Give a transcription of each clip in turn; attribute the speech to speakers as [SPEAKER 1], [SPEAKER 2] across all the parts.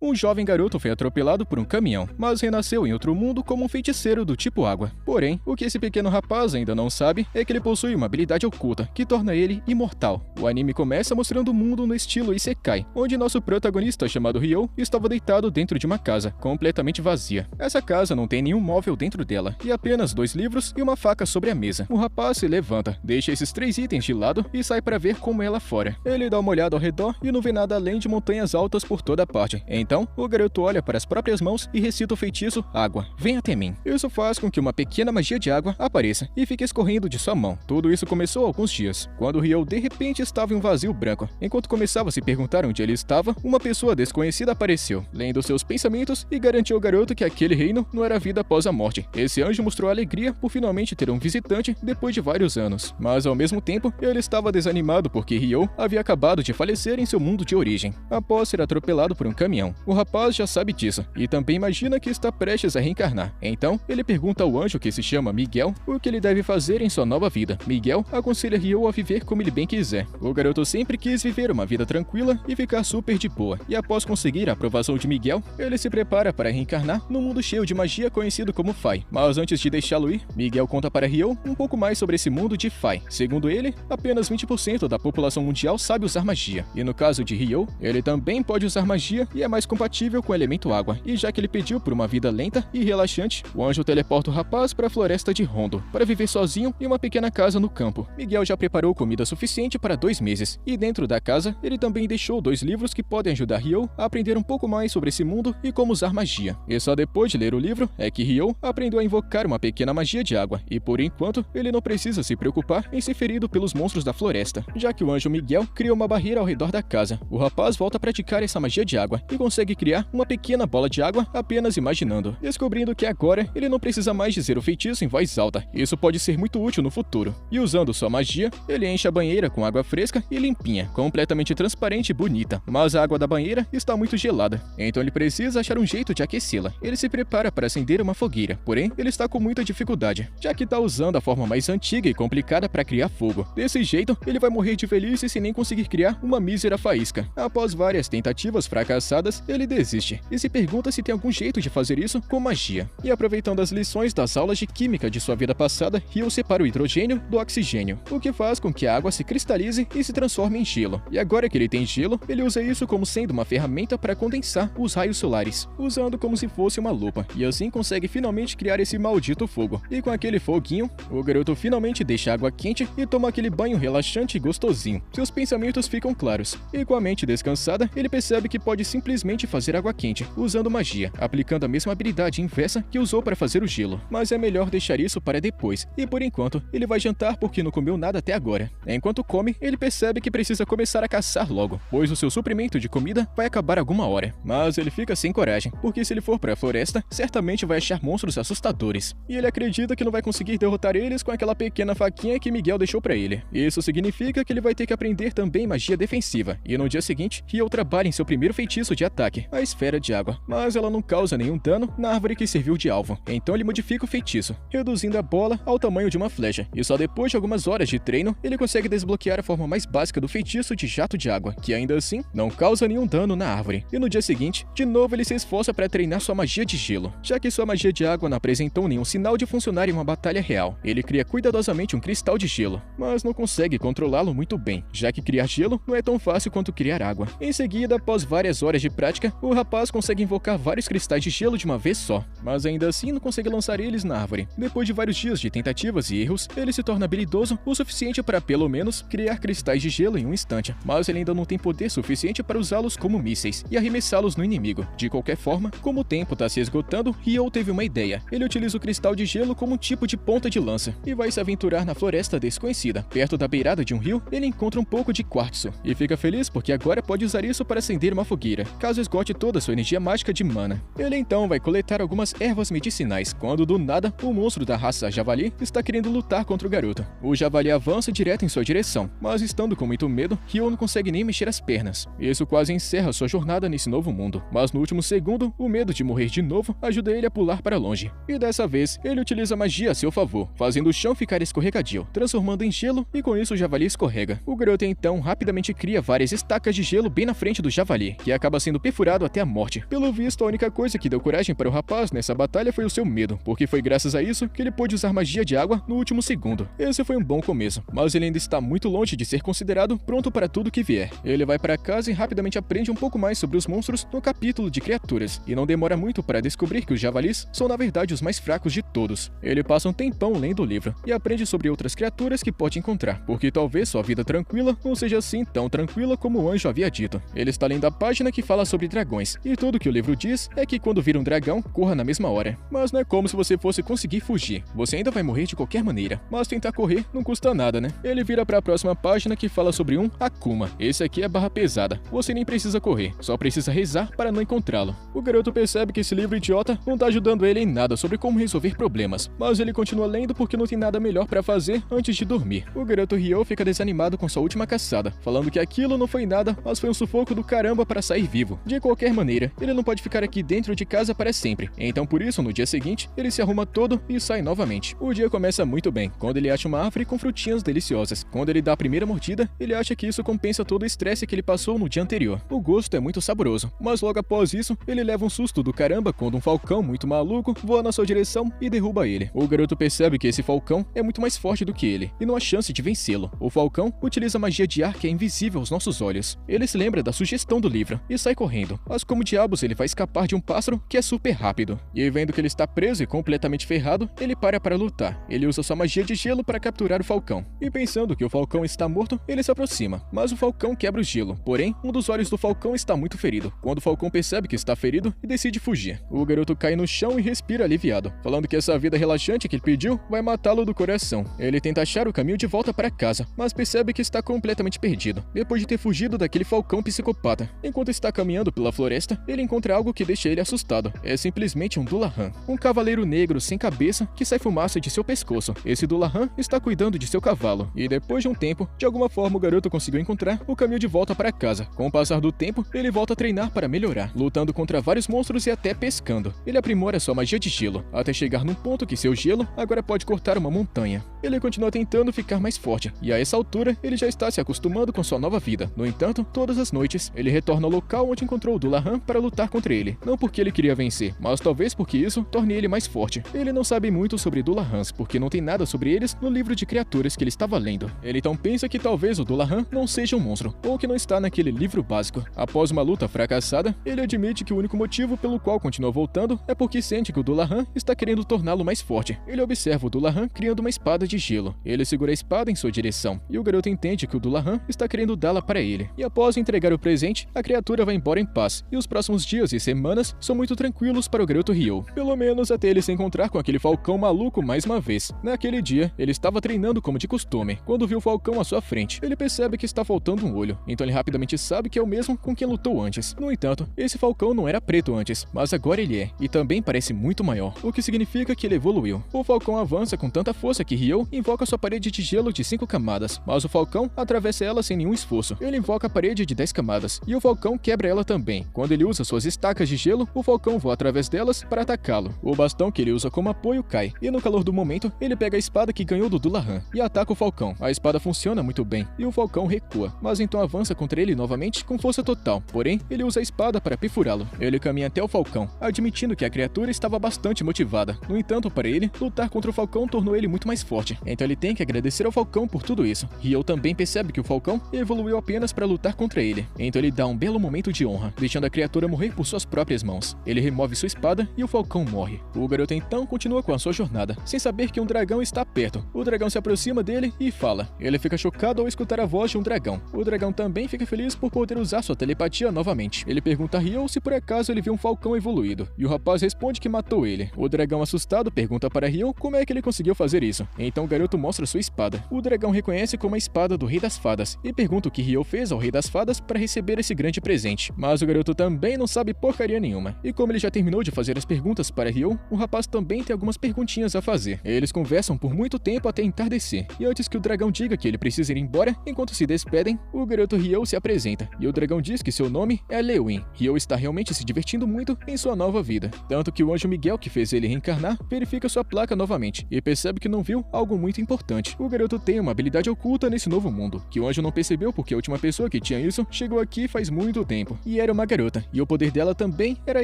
[SPEAKER 1] Um jovem garoto foi atropelado por um caminhão, mas renasceu em outro mundo como um feiticeiro do tipo água. Porém, o que esse pequeno rapaz ainda não sabe é que ele possui uma habilidade oculta que torna ele imortal. O anime começa mostrando o mundo no estilo Isekai, onde nosso protagonista chamado Ryo estava deitado dentro de uma casa, completamente vazia. Essa casa não tem nenhum móvel dentro dela, e apenas 2 livros e uma faca sobre a mesa. O rapaz se levanta, deixa esses 3 itens de lado e sai para ver como é lá fora. Ele dá uma olhada ao redor e não vê nada além de montanhas altas por toda parte. Então, o garoto olha para as próprias mãos e recita o feitiço Água, vem até mim. Isso faz com que uma pequena magia de água apareça e fique escorrendo de sua mão. Tudo isso começou há alguns dias, quando Ryo de repente estava em um vazio branco. Enquanto começava a se perguntar onde ele estava, uma pessoa desconhecida apareceu, lendo seus pensamentos e garantiu ao garoto que aquele reino não era vida após a morte. Esse anjo mostrou alegria por finalmente ter um visitante depois de vários anos, mas ao mesmo tempo ele estava desanimado porque Ryo havia acabado de falecer em seu mundo de origem, após ser atropelado por um caminhão. O rapaz já sabe disso e também imagina que está prestes a reencarnar. Então, ele pergunta ao anjo, que se chama Miguel, o que ele deve fazer em sua nova vida. Miguel aconselha Ryo a viver como ele bem quiser. O garoto sempre quis viver uma vida tranquila e ficar super de boa, e após conseguir a aprovação de Miguel, ele se prepara para reencarnar num mundo cheio de magia conhecido como Fai. Mas antes de deixá-lo ir, Miguel conta para Ryo um pouco mais sobre esse mundo de Fai. Segundo ele, apenas 20% da população mundial sabe usar magia, e no caso de Ryo, ele também pode usar magia e é mais compatível com o elemento água. E já que ele pediu por uma vida lenta e relaxante, o anjo teleporta o rapaz para a floresta de Rondo, para viver sozinho em uma pequena casa no campo. Miguel já preparou comida suficiente para 2 meses, e dentro da casa, ele também deixou 2 livros que podem ajudar Ryo a aprender um pouco mais sobre esse mundo e como usar magia. E só depois de ler o livro é que Ryo aprendeu a invocar uma pequena magia de água, e por enquanto, ele não precisa se preocupar em ser ferido pelos monstros da floresta, já que o anjo Miguel criou uma barreira ao redor da casa. O rapaz volta a praticar essa magia de água e consegue criar uma pequena bola de água apenas imaginando, descobrindo que agora ele não precisa mais dizer o feitiço em voz alta. Isso pode ser muito útil no futuro. E usando sua magia, ele enche a banheira com água fresca e limpinha, completamente transparente e bonita, mas a água da banheira está muito gelada, então ele precisa achar um jeito de aquecê-la. Ele se prepara para acender uma fogueira, porém ele está com muita dificuldade, já que está usando a forma mais antiga e complicada para criar fogo. Desse jeito, ele vai morrer de velhice sem nem conseguir criar uma mísera faísca. Após várias tentativas fracassadas, ele desiste e se pergunta se tem algum jeito de fazer isso com magia. E aproveitando as lições das aulas de química de sua vida passada, Ryo separa o hidrogênio do oxigênio, o que faz com que a água se cristalize e se transforme em gelo. E agora que ele tem gelo, ele usa isso como sendo uma ferramenta para condensar os raios solares, usando como se fosse uma lupa, e assim consegue finalmente criar esse maldito fogo. E com aquele foguinho, o garoto finalmente deixa a água quente e toma aquele banho relaxante e gostosinho. Seus pensamentos ficam claros, e com a mente descansada, ele percebe que pode simplesmente fazer água quente, usando magia, aplicando a mesma habilidade inversa que usou para fazer o gelo. Mas é melhor deixar isso para depois, e por enquanto, ele vai jantar porque não comeu nada até agora. Enquanto come, ele percebe que precisa começar a caçar logo, pois o seu suprimento de comida vai acabar alguma hora. Mas ele fica sem coragem, porque se ele for para a floresta, certamente vai achar monstros assustadores, e ele acredita que não vai conseguir derrotar eles com aquela pequena faquinha que Miguel deixou para ele. Isso significa que ele vai ter que aprender também magia defensiva, e no dia seguinte, Ryo trabalha em seu primeiro feitiço de ataque, a esfera de água, mas ela não causa nenhum dano na árvore que serviu de alvo. Então ele modifica o feitiço, reduzindo a bola ao tamanho de uma flecha, e só depois de algumas horas de treino, ele consegue desbloquear a forma mais básica do feitiço de jato de água, que ainda assim não causa nenhum dano na árvore. E no dia seguinte, de novo ele se esforça para treinar sua magia de gelo, já que sua magia de água não apresentou nenhum sinal de funcionar em uma batalha real. Ele cria cuidadosamente um cristal de gelo, mas não consegue controlá-lo muito bem, já que criar gelo não é tão fácil quanto criar água. Em seguida, após várias horas de prática, o rapaz consegue invocar vários cristais de gelo de uma vez só, mas ainda assim não consegue lançar eles na árvore. Depois de vários dias de tentativas e erros, ele se torna habilidoso o suficiente para, pelo menos, criar cristais de gelo em um instante, mas ele ainda não tem poder suficiente para usá-los como mísseis e arremessá-los no inimigo. De qualquer forma, como o tempo está se esgotando, Ryo teve uma ideia. Ele utiliza o cristal de gelo como um tipo de ponta de lança e vai se aventurar na floresta desconhecida. Perto da beirada de um rio, ele encontra um pouco de quartzo e fica feliz porque agora pode usar isso para acender uma fogueira, caso esgote toda a sua energia mágica de mana. Ele então vai coletar algumas ervas medicinais, quando do nada, o monstro da raça javali está querendo lutar contra o garoto. O javali avança direto em sua direção, mas estando com muito medo, Ryo não consegue nem mexer as pernas. Isso quase encerra sua jornada nesse novo mundo, mas no último segundo, o medo de morrer de novo ajuda ele a pular para longe. E dessa vez, ele utiliza magia a seu favor, fazendo o chão ficar escorregadio, transformando em gelo, e com isso o javali escorrega. O garoto então rapidamente cria várias estacas de gelo bem na frente do javali, que acaba sendo perfurado até a morte. Pelo visto, a única coisa que deu coragem para o rapaz nessa batalha foi o seu medo, porque foi graças a isso que ele pôde usar magia de água no último segundo. Esse foi um bom começo, mas ele ainda está muito longe de ser considerado pronto para tudo que vier. Ele vai para casa e rapidamente aprende um pouco mais sobre os monstros no capítulo de criaturas, e não demora muito para descobrir que os javalis são na verdade os mais fracos de todos. Ele passa um tempão lendo o livro e aprende sobre outras criaturas que pode encontrar, porque talvez sua vida tranquila não seja assim tão tranquila como o anjo havia dito. Ele está lendo a página que fala sobre dragões, e tudo que o livro diz é que quando vir um dragão, corra na mesma hora. Mas não é como se você fosse conseguir fugir, você ainda vai morrer de qualquer maneira, mas tentar correr não custa nada, né? Ele vira para a próxima página que fala sobre um Akuma. Esse aqui é barra pesada, você nem precisa correr, só precisa rezar para não encontrá-lo. O garoto percebe que esse livro idiota não tá ajudando ele em nada sobre como resolver problemas, mas ele continua lendo porque não tem nada melhor para fazer antes de dormir. O garoto Ryo fica desanimado com sua última caçada, falando que aquilo não foi nada, mas foi um sufoco do caramba para sair vivo. De qualquer maneira, ele não pode ficar aqui dentro de casa para sempre, então por isso, no dia seguinte, ele se arruma todo e sai novamente. O dia começa muito bem, quando ele acha uma árvore com frutinhas deliciosas. Quando ele dá a primeira mordida, ele acha que isso compensa todo o estresse que ele passou no dia anterior. O gosto é muito saboroso, mas logo após isso, ele leva um susto do caramba quando um falcão muito maluco voa na sua direção e derruba ele. O garoto percebe que esse falcão é muito mais forte do que ele, e não há chance de vencê-lo. O falcão utiliza magia de ar que é invisível aos nossos olhos. Ele se lembra da sugestão do livro e sai correndo, mas como diabos ele vai escapar de um pássaro que é super rápido. E vendo que ele está preso e completamente ferrado, ele para lutar. Ele usa sua magia de gelo para capturar o falcão. E pensando que o falcão está morto, ele se aproxima, mas o falcão quebra o gelo. Porém, um dos olhos do falcão está muito ferido. Quando o falcão percebe que está ferido e decide fugir, o garoto cai no chão e respira aliviado, falando que essa vida relaxante que ele pediu vai matá-lo do coração. Ele tenta achar o caminho de volta para casa, mas percebe que está completamente perdido, depois de ter fugido daquele falcão psicopata. Enquanto está caminhando pela floresta, ele encontra algo que deixa ele assustado. É simplesmente um Dullahan, um cavaleiro negro sem cabeça que sai fumaça de seu pescoço. Esse Dullahan está cuidando de seu cavalo, e depois de um tempo, de alguma forma o garoto conseguiu encontrar o caminho de volta para casa. Com o passar do tempo, ele volta a treinar para melhorar, lutando contra vários monstros e até pescando. Ele aprimora sua magia de gelo, até chegar num ponto que seu gelo agora pode cortar uma montanha. Ele continua tentando ficar mais forte, e a essa altura, ele já está se acostumando com sua nova vida. No entanto, todas as noites, ele retorna ao local onde encontrou o Dullahan para lutar contra ele. Não porque ele queria vencer, mas talvez porque isso torne ele mais forte. Ele não sabe muito sobre Dullahans, porque não tem nada sobre eles no livro de criaturas que ele estava lendo. Ele então pensa que talvez o Dullahan não seja um monstro, ou que não está naquele livro básico. Após uma luta fracassada, ele admite que o único motivo pelo qual continua voltando é porque sente que o Dullahan está querendo torná-lo mais forte. Ele observa o Dullahan criando uma espada de gelo. Ele segura a espada em sua direção, e o garoto entende que o Dullahan está querendo dá-la para ele. E após entregar o presente, a criatura vai embora em paz, e os próximos dias e semanas são muito tranquilos para o garoto Ryo. Pelo menos até ele se encontrar com aquele falcão maluco mais uma vez. Naquele dia, ele estava treinando como de costume, quando viu o falcão à sua frente. Ele percebe que está faltando um olho, então ele rapidamente sabe que é o mesmo com quem lutou antes. No entanto, esse falcão não era preto antes, mas agora ele é, e também parece muito maior, o que significa que ele evoluiu. O falcão avança com tanta força que Ryo invoca sua parede de gelo de 5 camadas, mas o falcão atravessa ela sem nenhum esforço. Ele invoca a parede de 10 camadas, e o falcão quebra ela também. Quando ele usa suas estacas de gelo, o falcão voa através delas para atacá-lo. O bastão que ele usa como apoio cai, e no calor do momento, ele pega a espada que ganhou do Dullahan e ataca o falcão. A espada funciona muito bem, e o falcão recua, mas então avança contra ele novamente com força total. Porém, ele usa a espada para perfurá-lo. Ele caminha até o falcão, admitindo que a criatura estava bastante motivada. No entanto, para ele, lutar contra o falcão tornou ele muito mais forte, então ele tem que agradecer ao falcão por tudo isso. Ryo também percebe que o falcão evoluiu apenas para lutar contra ele, então ele dá um belo momento de honra, deixando a criatura morrer por suas próprias mãos. Ele remove sua espada e o falcão morre. O garoto então continua com a sua jornada, sem saber que um dragão está perto. O dragão se aproxima dele e fala. Ele fica chocado ao escutar a voz de um dragão. O dragão também fica feliz por poder usar sua telepatia novamente. Ele pergunta a Ryo se por acaso ele viu um falcão evoluído, e o rapaz responde que matou ele. O dragão assustado pergunta para Ryo como é que ele conseguiu fazer isso. Então o garoto mostra sua espada. O dragão reconhece como a espada do Rei das Fadas e pergunta o que Ryo fez ao Rei das Fadas para receber esse grande presente. Mas o garoto também não sabe porcaria nenhuma. E como ele já terminou de fazer as perguntas para Ryo, o rapaz também tem algumas perguntinhas a fazer. Eles conversam por muito tempo até entardecer, e antes que o dragão diga que ele precisa ir embora, enquanto se despedem, o garoto Ryo se apresenta, e o dragão diz que seu nome é Lewin. Ryo está realmente se divertindo muito em sua nova vida, tanto que o anjo Miguel que fez ele reencarnar verifica sua placa novamente, e percebe que não viu algo muito importante. O garoto tem uma habilidade oculta nesse novo mundo, que o anjo não percebeu porque a última pessoa que tinha isso chegou aqui faz muito tempo, e era uma garota, e o poder dela também era a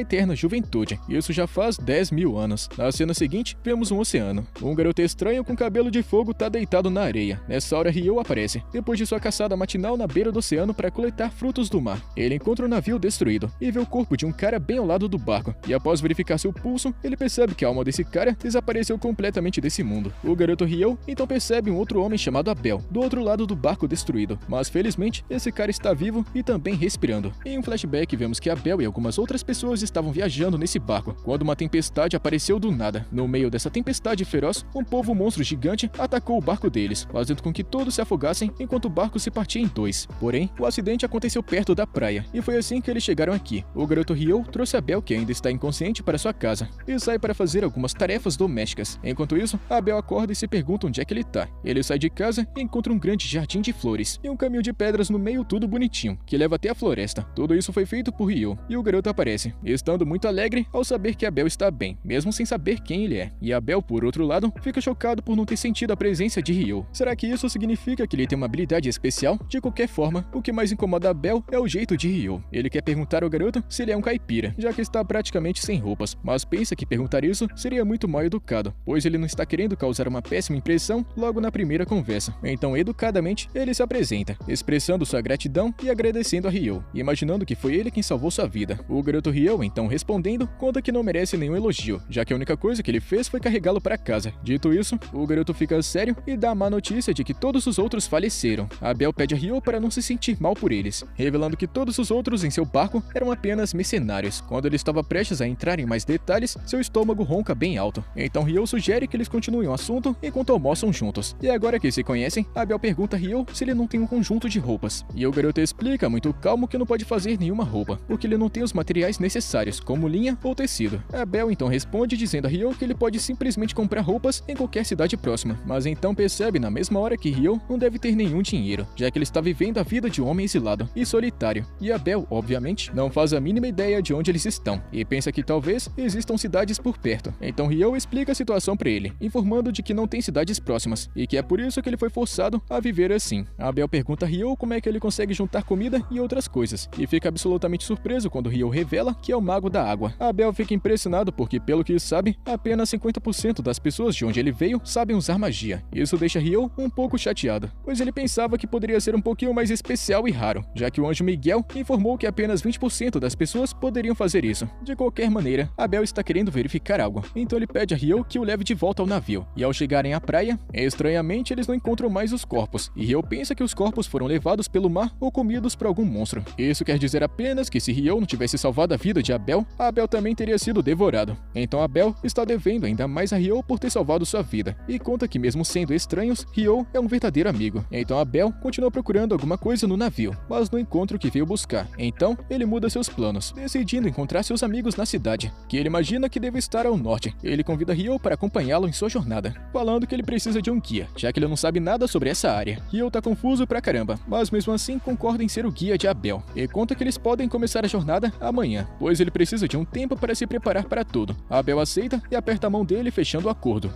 [SPEAKER 1] eterna juventude. Isso já faz 10.000 anos. Na cena seguinte, vemos um oceano. Um garoto estranho com cabelo de fogo tá deitado na areia. Nessa hora, Ryo aparece, depois de sua caçada matinal na beira do oceano para coletar frutos do mar. Ele encontra o navio destruído e vê o corpo de um cara bem ao lado do barco, e após verificar seu pulso, ele percebe que a alma desse cara desapareceu completamente desse mundo. O garoto Ryo então percebe um outro homem chamado Abel, do outro lado do barco destruído, mas felizmente esse cara está vivo e também respirando. Em um flashback vemos que Abel e algumas outras pessoas estavam viajando nesse barco, quando uma tempestade apareceu do nada. No meio dessa tempestade feroz, um povo monstro gigante atacou o barco deles, fazendo com que todos se afogassem enquanto o barco se partia em dois. Porém, o acidente aconteceu perto da praia, e foi assim que eles chegaram aqui. O garoto Ryo trouxe Abel, que ainda está inconsciente, para sua casa, e sai para fazer algumas tarefas domésticas. Enquanto isso, Abel acorda e se pergunta onde é que ele tá. Ele sai de casa e encontra um grande jardim de flores, e um caminho de pedras no meio tudo bonitinho, que leva até a floresta. Tudo isso foi feito por Ryo, e o garoto aparece, estando muito alegre ao saber que Abel está bem, mesmo sem saber quem ele é. E Abel, por outro lado, fica chocado por não ter sentido a presença de Ryo. Será que isso significa que ele tem uma habilidade especial? De qualquer forma, o que mais incomoda Abel é o jeito de Ryo. Ele quer perguntar ao garoto se ele é um caipira, já que está praticamente sem roupas, mas pensa que perguntar isso seria muito mal educado, pois ele não está querendo causar uma péssima impressão logo na primeira conversa. Então, educadamente, ele se apresenta, expressando sua gratidão e agradecendo a Ryo, imaginando que foi ele quem salvou sua vida. O garoto Ryo, então respondendo, conta que não merece nenhum elogio, já que a única coisa que ele fez foi carregá-lo para casa. Dito isso, o garoto fica sério e dá a má notícia de que todos os outros faleceram. Abel pede a Ryo para não se sentir mal por eles, revelando que todos os outros em seu barco eram apenas mercenários. Quando ele estava prestes a entrar em mais detalhes, seu estômago ronca bem alto. Então Ryo sugere que eles continuem o assunto enquanto almoçam juntos. E agora que se conhecem, Abel pergunta a Ryo se ele não tem um conjunto de roupas. E o garoto explica muito calmo que não pode fazer nenhuma roupa, porque ele não tem os materiais necessários, como linha ou tecido. Abel então responde dizendo a Ryo que ele pode simplesmente comprar roupas em qualquer cidade próxima, mas então percebe na mesma hora que Ryo não deve ter nenhum dinheiro, já que ele está vivendo a vida de um homem exilado e solitário. E Abel, obviamente, não faz a mínima ideia de onde eles estão, e pensa que talvez existam cidades por perto. Então Ryo explica a situação para ele, informando de que não tem cidades próximas, e que é por isso que ele foi forçado a viver assim. Abel pergunta a Ryo como é que ele consegue juntar comida e outras coisas, e fica absolutamente surpreso quando Ryo revela que é o mago da água. Abel fica impressionado porque, pelo que sabe, apenas 50% das pessoas de onde ele veio sabem usar magia. Isso deixa Ryo um pouco chateado, pois ele pensava que poderia ser um pouquinho mais especial e raro, já que o anjo Miguel informou que apenas 20% das pessoas poderiam fazer isso. De qualquer maneira, Abel está querendo verificar algo, então ele pede a Ryo que o leve de volta ao navio. E ao chegarem à praia, estranhamente eles não encontram mais os corpos, e Ryo pensa que os corpos foram levados pelo mar ou comidos por algum monstro. Isso quer dizer apenas que se Ryo não tivesse salvado a vida de Abel, Abel também teria sido devorado. Então Abel está devendo ainda mais a Ryo por ter salvado sua vida, e conta que mesmo sendo estranhos, Ryo é um verdadeiro amigo. Então Abel continua procurando alguma coisa no navio, mas não encontra o que veio buscar. Então ele muda seus planos, decidindo encontrar seus amigos na cidade, que ele imagina que deve estar ao norte. Ele convida Ryo para acompanhá-lo em sua jornada, falando que ele precisa de um guia, já que ele não sabe nada sobre essa área. Ryo tá confuso pra caramba, mas mesmo assim concorda em ser o guia de Abel, e conta que eles podem começar a jornada amanhã, pois ele precisa de um tempo para se preparar para tudo. Abel aceita e aperta a mão dele, fechando o acordo.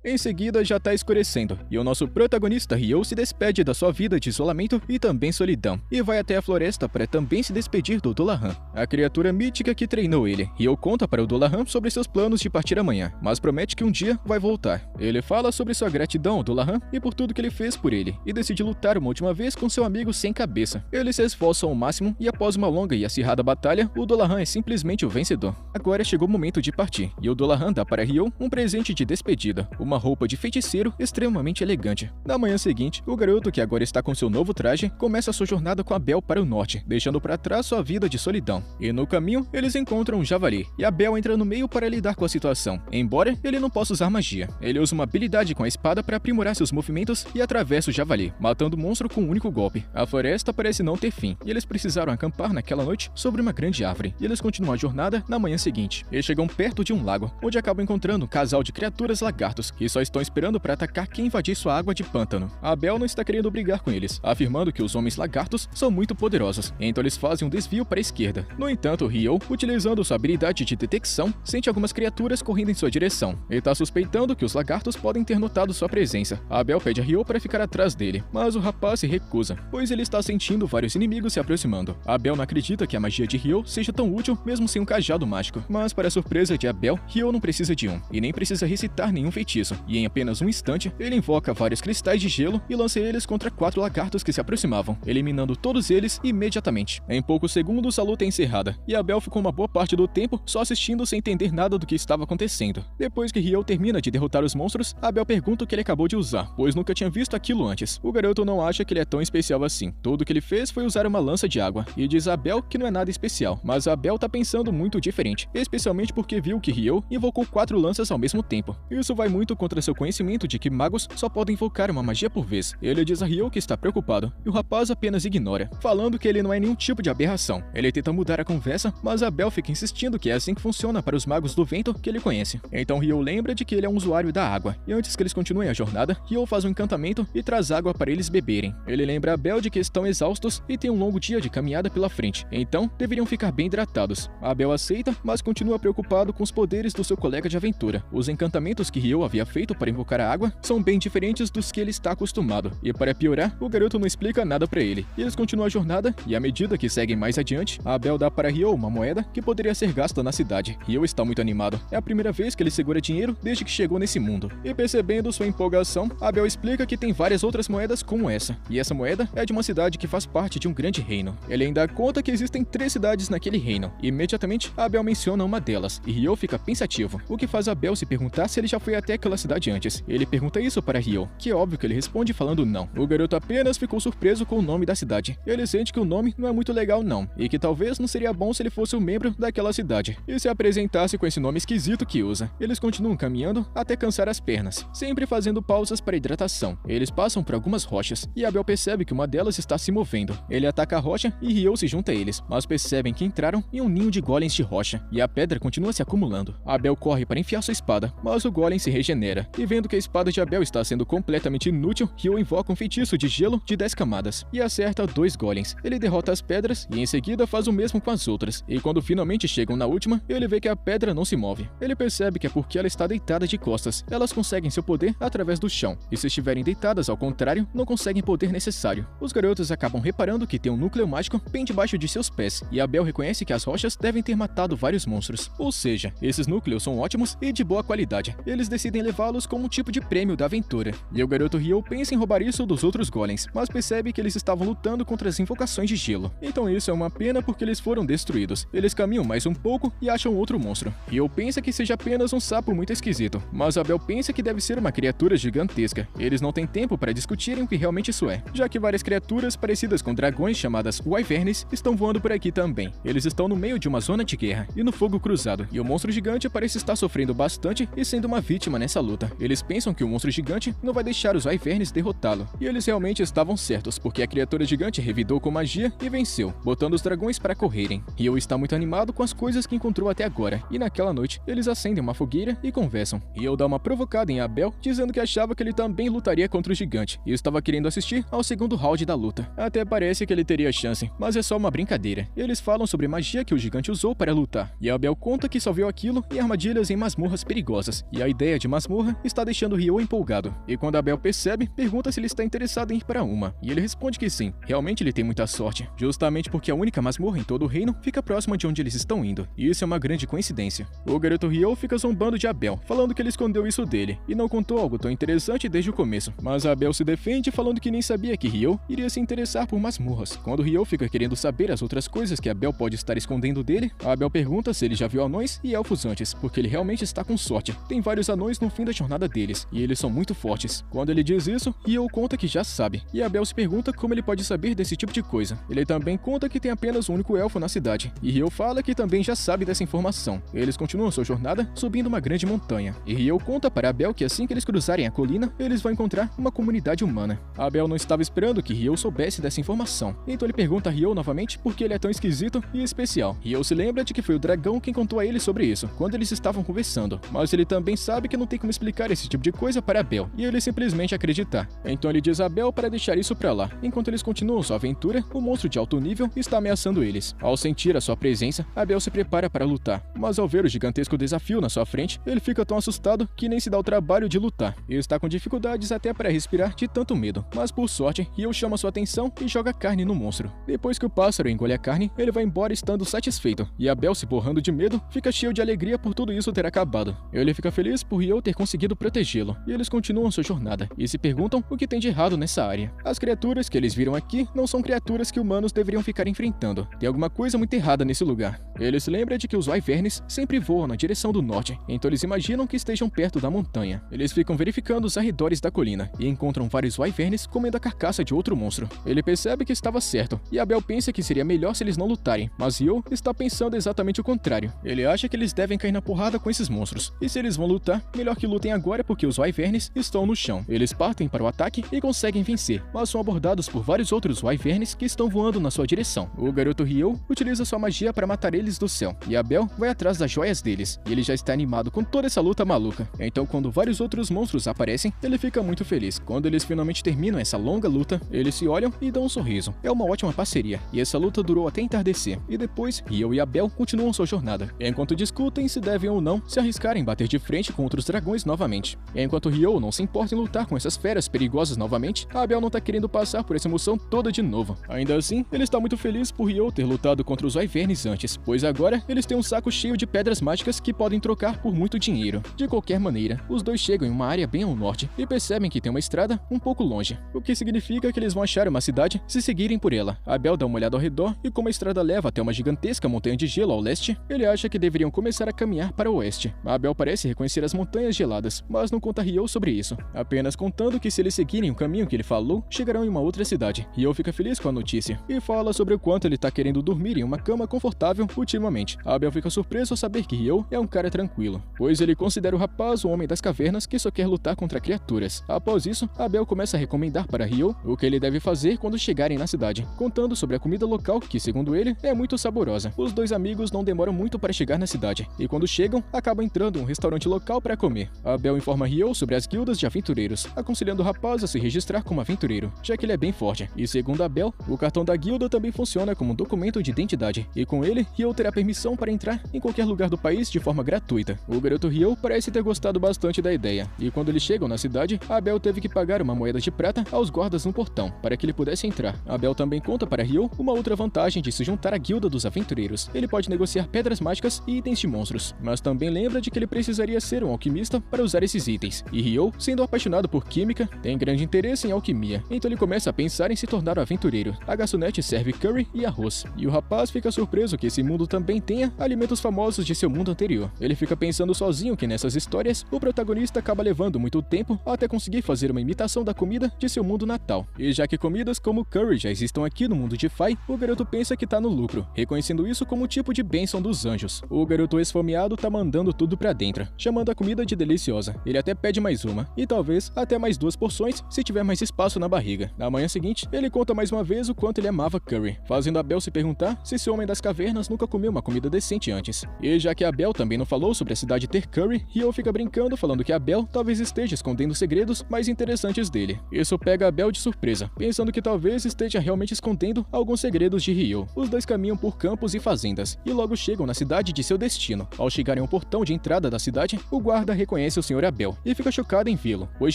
[SPEAKER 1] Em seguida, já tá escurecendo, e o nosso protagonista Ryo se despede da sua vida de isolamento e também solidão, e vai até a floresta para também se despedir do Dullahan, a criatura mítica que treinou ele. Ryo conta para o Dullahan sobre seus planos de partir amanhã, mas promete que um dia vai voltar. Ele fala sobre sua gratidão ao Dullahan e por tudo que ele fez por ele, e decide lutar uma última vez com seu amigo sem cabeça. Eles se esforçam ao máximo, e após uma longa e acirrada batalha, o Dullahan é simplesmente o vencedor. Agora chegou o momento de partir, e o Dullahan dá para Ryo um presente de despedida, uma roupa de feiticeiro extremamente elegante. Na manhã seguinte, o garoto, que agora está com seu novo traje, começa sua jornada com Abel para o norte, deixando para trás sua vida de solidão. E no caminho, eles encontram um javali, e Abel entra no meio para lidar com a situação. Embora ele não possa usar magia, ele usa uma habilidade com a espada para aprimorar seus movimentos e atravessa o javali, matando o monstro com um único golpe. A floresta parece não ter fim, e eles precisaram acampar naquela noite sobre uma grande árvore, e eles continuam a jornada na manhã seguinte. Eles chegam perto de um lago, onde acabam encontrando um casal de criaturas lagartos que só estão esperando para atacar quem invadir sua água de pântano. Abel não está querendo brigar com eles, afirmando que os homens lagartos são muito poderosos, então eles fazem um desvio para a esquerda. No entanto, Ryo, utilizando sua habilidade de detecção, sente algumas criaturas correndo em sua direção. Ele está suspeitando que os lagartos podem ter notado sua presença. Abel pede a Ryo para ficar atrás dele, mas o rapaz se recusa, pois ele está sentindo vários inimigos se aproximando. Abel não acredita que a magia de Ryo seja tão útil mesmo sem um cajado mágico, mas para a surpresa de Abel, Ryo não precisa de um, e nem precisa recitar nenhum feitiço, e em apenas um instante, ele invoca vários cristais de gelo e lança eles contra 4 lagartos que se aproximavam, eliminando todos eles imediatamente. Em poucos segundos, a luta é encerrada, e Abel ficou uma boa parte do tempo só assistindo sem entender nada do que estava acontecendo. Depois que Ryo termina de derrotar os monstros, Abel pergunta o que ele acabou de usar, pois nunca tinha visto aquilo antes. O garoto não acha que ele é tão especial assim. Tudo que ele fez foi usar uma lança de água, e diz a Abel que não é nada especial, mas Abel tá pensando muito diferente, especialmente porque viu que Ryo invocou 4 lanças ao mesmo tempo. Isso vai muito contra seu conhecimento de que magos só podem invocar uma magia por vez. Ele diz a Ryo que está preocupado, e o rapaz apenas ignora, falando que ele não é nenhum tipo de aberração. Ele tenta mudar a conversa, mas Abel fica insistindo que é assim que funciona para os magos do vento que ele conhece. Então Ryo lembra de que ele é um usuário da água, e antes que eles continuem a jornada, Ryo faz um encantamento e traz água para eles beberem. Ele lembra Abel de que estão exaustos e tem um longo dia de caminhada pela frente, então deveriam ficar bem hidratados. Abel aceita, mas continua preocupado com os poderes do seu colega de aventura. Os encantamentos que Ryo havia feito para invocar a água são bem diferentes dos que ele está acostumado, e para piorar, o garoto não explica nada para ele. Eles continuam a jornada, e à medida que seguem mais adiante, Abel dá para Ryo uma moeda que poderia ser gasta na cidade. Ryo está muito animado. É a primeira vez que ele segura dinheiro desde que chegou nesse mundo. E percebendo sua empolgação, Abel explica que tem várias outras moedas como essa, e essa moeda é de uma cidade que faz parte de um grande reino. Ele ainda conta que existem 3 cidades naquele reino, e imediatamente Abel menciona uma delas, e Ryo fica pensativo, o que faz Abel se perguntar se ele já foi até aquela cidade antes. Ele pergunta isso para Ryo, que é óbvio que ele responde falando não. O garoto apenas ficou surpreso com o nome da cidade. Ele sente que o nome não é muito legal não, e que talvez não seria bom se ele fosse um membro daquela cidade, e se apresentasse com esse nome esquisito que usa. Eles continuam caminhando até cansar as pernas, sempre fazendo pausas para hidratação. Eles passam por algumas rochas, e Abel percebe que uma delas está se movendo. Ele ataca a rocha e Ryo se junta a eles, mas percebem que entraram em um ninho de golems de rocha, e a pedra continua se acumulando. Abel corre para enfiar sua espada, mas o golem se regenera, e vendo que a espada de Abel está sendo completamente inútil, Ryo invoca um feitiço de gelo de 10 camadas, e acerta 2 golems. Ele derrota as pedras, e em seguida faz o mesmo com as outras, e quando finalmente chegam na última, ele vê que a pedra não se move. Ele percebe que é porque ela está deitada de costas. Elas conseguem seu poder através do chão, e se estiverem deitadas ao contrário, não conseguem poder necessário. Os garotos acabam reparando que tem um núcleo mágico bem debaixo de seus pés, e Abel reconhece que as rochas devem ter matado vários monstros. Ou seja, esses núcleos são ótimos e de boa qualidade. Eles decidem levá-los como um tipo de prêmio da aventura. E o garoto Ryo pensa em roubar isso dos outros golems, mas percebe que eles estavam lutando contra as invocações de gelo. Então isso é uma pena porque eles foram destruídos. Eles caminham mais um pouco e acham outro monstro. Ryo pensa que seja apenas um sapo muito esquisito, mas Abel pensa que deve ser uma criatura gigantesca. Eles não têm tempo para discutirem o que realmente isso é, já que várias criaturas parecidas com dragões chamadas wyverns estão voando por aqui também. Eles estão no meio de uma zona de guerra e no fogo cruzado, e o monstro gigante parece estar sofrendo bastante e sendo uma vítima nessa luta. Eles pensam que o monstro gigante não vai deixar os wyverns derrotá-lo, e eles realmente estavam certos, porque a criatura gigante revidou com magia e venceu, botando os dragões para correrem. Ryo está muito animado com as coisas que encontrou até agora, e naquela noite eles acendem uma fogueira e conversam. Ryo dá uma provocada em Abel, dizendo que achava que ele também lutaria contra o gigante, e estava querendo assistir ao segundo round da luta. Até parece que ele teria chance, mas é só uma brincadeira. Eles falam sobre magia que o gigante usou para lutar, e Abel conta que só viu aquilo em armadilhas em masmorras perigosas, e a ideia de masmorra está deixando Ryo empolgado. E quando Abel percebe, pergunta se ele está interessado em ir para uma, e ele responde que sim, realmente ele tem muita sorte, justamente porque a única masmorra em todo o reino fica próxima de onde eles estão indo, e isso é uma grande coincidência. O garoto Ryo fica zombando de Abel, falando que ele escondeu isso dele, e não contou algo tão interessante desde o começo, mas Abel se defende falando que nem sabia que Ryo iria se interessar por masmorras. Quando Ryo fica querendo saber as outras coisas que Abel pode estar escondendo dele, Abel pergunta se ele já viu anões e elfos antes, porque ele realmente está com sorte. Tem vários anões no fim da jornada deles, e eles são muito fortes. Quando ele diz isso, Ryo conta que já sabe, e Abel se pergunta como ele pode saber desse tipo de coisa. Ele também conta que tem apenas um único elfo na cidade, e Ryo fala que também já sabe dessa informação. Eles continuam sua jornada subindo uma grande montanha, e Ryo conta para Abel que assim que eles cruzarem a colina, eles vão encontrar uma comunidade humana. Abel não estava esperando que Ryo soubesse dessa informação, então ele pergunta a Ryo novamente por que ele é tão esquisito e especial. Ryo se lembra de que foi o dragão quem contou a ele sobre isso, quando eles estavam conversando, mas ele também sabe que não tem como como explicar esse tipo de coisa para Abel, e ele simplesmente acreditar. Então ele diz a Abel para deixar isso pra lá. Enquanto eles continuam sua aventura, o monstro de alto nível está ameaçando eles. Ao sentir a sua presença, Abel se prepara para lutar, mas ao ver o gigantesco desafio na sua frente, ele fica tão assustado que nem se dá o trabalho de lutar, e está com dificuldades até para respirar de tanto medo. Mas por sorte, Ryo chama sua atenção e joga carne no monstro. Depois que o pássaro engole a carne, ele vai embora estando satisfeito, e Abel, se borrando de medo, fica cheio de alegria por tudo isso ter acabado. Ele fica feliz por Ryo ter conseguido protegê-lo, e eles continuam sua jornada, e se perguntam o que tem de errado nessa área. As criaturas que eles viram aqui não são criaturas que humanos deveriam ficar enfrentando. Tem alguma coisa muito errada nesse lugar. Ele se lembra de que os wyverns sempre voam na direção do norte, então eles imaginam que estejam perto da montanha. Eles ficam verificando os arredores da colina, e encontram vários wyverns comendo a carcaça de outro monstro. Ele percebe que estava certo, e Abel pensa que seria melhor se eles não lutarem, mas Ryo está pensando exatamente o contrário. Ele acha que eles devem cair na porrada com esses monstros, e se eles vão lutar, melhor que lutem agora porque os wyverns estão no chão. Eles partem para o ataque e conseguem vencer, mas são abordados por vários outros wyverns que estão voando na sua direção. O garoto Ryo utiliza sua magia para matar eles do céu, e Abel vai atrás das joias deles, e ele já está animado com toda essa luta maluca. Então quando vários outros monstros aparecem, ele fica muito feliz. Quando eles finalmente terminam essa longa luta, eles se olham e dão um sorriso. É uma ótima parceria, e essa luta durou até entardecer, e depois Ryo e Abel continuam sua jornada, enquanto discutem se devem ou não se arriscar em bater de frente com outros dragões novamente. Enquanto Ryo não se importa em lutar com essas feras perigosas novamente, Abel não tá querendo passar por essa emoção toda de novo. Ainda assim, ele está muito feliz por Ryo ter lutado contra os wyverns antes, pois agora eles têm um saco cheio de pedras mágicas que podem trocar por muito dinheiro. De qualquer maneira, os dois chegam em uma área bem ao norte e percebem que tem uma estrada um pouco longe, o que significa que eles vão achar uma cidade se seguirem por ela. Abel dá uma olhada ao redor e como a estrada leva até uma gigantesca montanha de gelo ao leste, ele acha que deveriam começar a caminhar para o oeste. Abel parece reconhecer as montanhas geladas, mas não conta a Ryo sobre isso, apenas contando que se eles seguirem o caminho que ele falou, chegarão em uma outra cidade. Ryo fica feliz com a notícia e fala sobre o quanto ele tá querendo dormir em uma cama confortável ultimamente. Abel fica surpreso ao saber que Ryo é um cara tranquilo, pois ele considera o rapaz o homem das cavernas que só quer lutar contra criaturas. Após isso, Abel começa a recomendar para Ryo o que ele deve fazer quando chegarem na cidade, contando sobre a comida local que, segundo ele, é muito saborosa. Os dois amigos não demoram muito para chegar na cidade, e quando chegam, acabam entrando em um restaurante local para comer. Abel informa Ryo sobre as guildas de aventureiros, aconselhando o rapaz a se registrar como aventureiro, já que ele é bem forte. E segundo Abel, o cartão da guilda também funciona como um documento de identidade, e com ele, Ryo terá permissão para entrar em qualquer lugar do país de forma gratuita. O garoto Ryo parece ter gostado bastante da ideia, e quando eles chegam na cidade, Abel teve que pagar uma moeda de prata aos guardas no portão, para que ele pudesse entrar. Abel também conta para Ryo uma outra vantagem de se juntar à guilda dos aventureiros. Ele pode negociar pedras mágicas e itens de monstros, mas também lembra de que ele precisaria ser um alquimista para usar esses itens. E Ryo, sendo apaixonado por química, tem grande interesse em alquimia, então ele começa a pensar em se tornar um aventureiro. A garçonete serve curry e arroz, e o rapaz fica surpreso que esse mundo também tenha alimentos famosos de seu mundo anterior. Ele fica pensando sozinho que nessas histórias, o protagonista acaba levando muito tempo até conseguir fazer uma imitação da comida de seu mundo natal. E já que comidas como curry já existam aqui no mundo de Fai, o garoto pensa que tá no lucro, reconhecendo isso como tipo de bênção dos anjos. O garoto esfomeado tá mandando tudo pra dentro, chamando a comida de deliciosa. Ele até pede mais uma, e talvez até mais 2 porções se tiver mais espaço na barriga. Na manhã seguinte, ele conta mais uma vez o quanto ele amava curry, fazendo Abel se perguntar se esse homem das cavernas nunca comeu uma comida decente antes. E já que Abel também não falou sobre a cidade ter curry, Ryo fica brincando falando que Abel talvez esteja escondendo segredos mais interessantes dele. Isso pega Abel de surpresa, pensando que talvez esteja realmente escondendo alguns segredos de Ryo. Os dois caminham por campos e fazendas, e logo chegam na cidade de seu destino. Ao chegarem ao portão de entrada da cidade, o guarda reconhece o Sr. Abel, e fica chocado em vê-lo, pois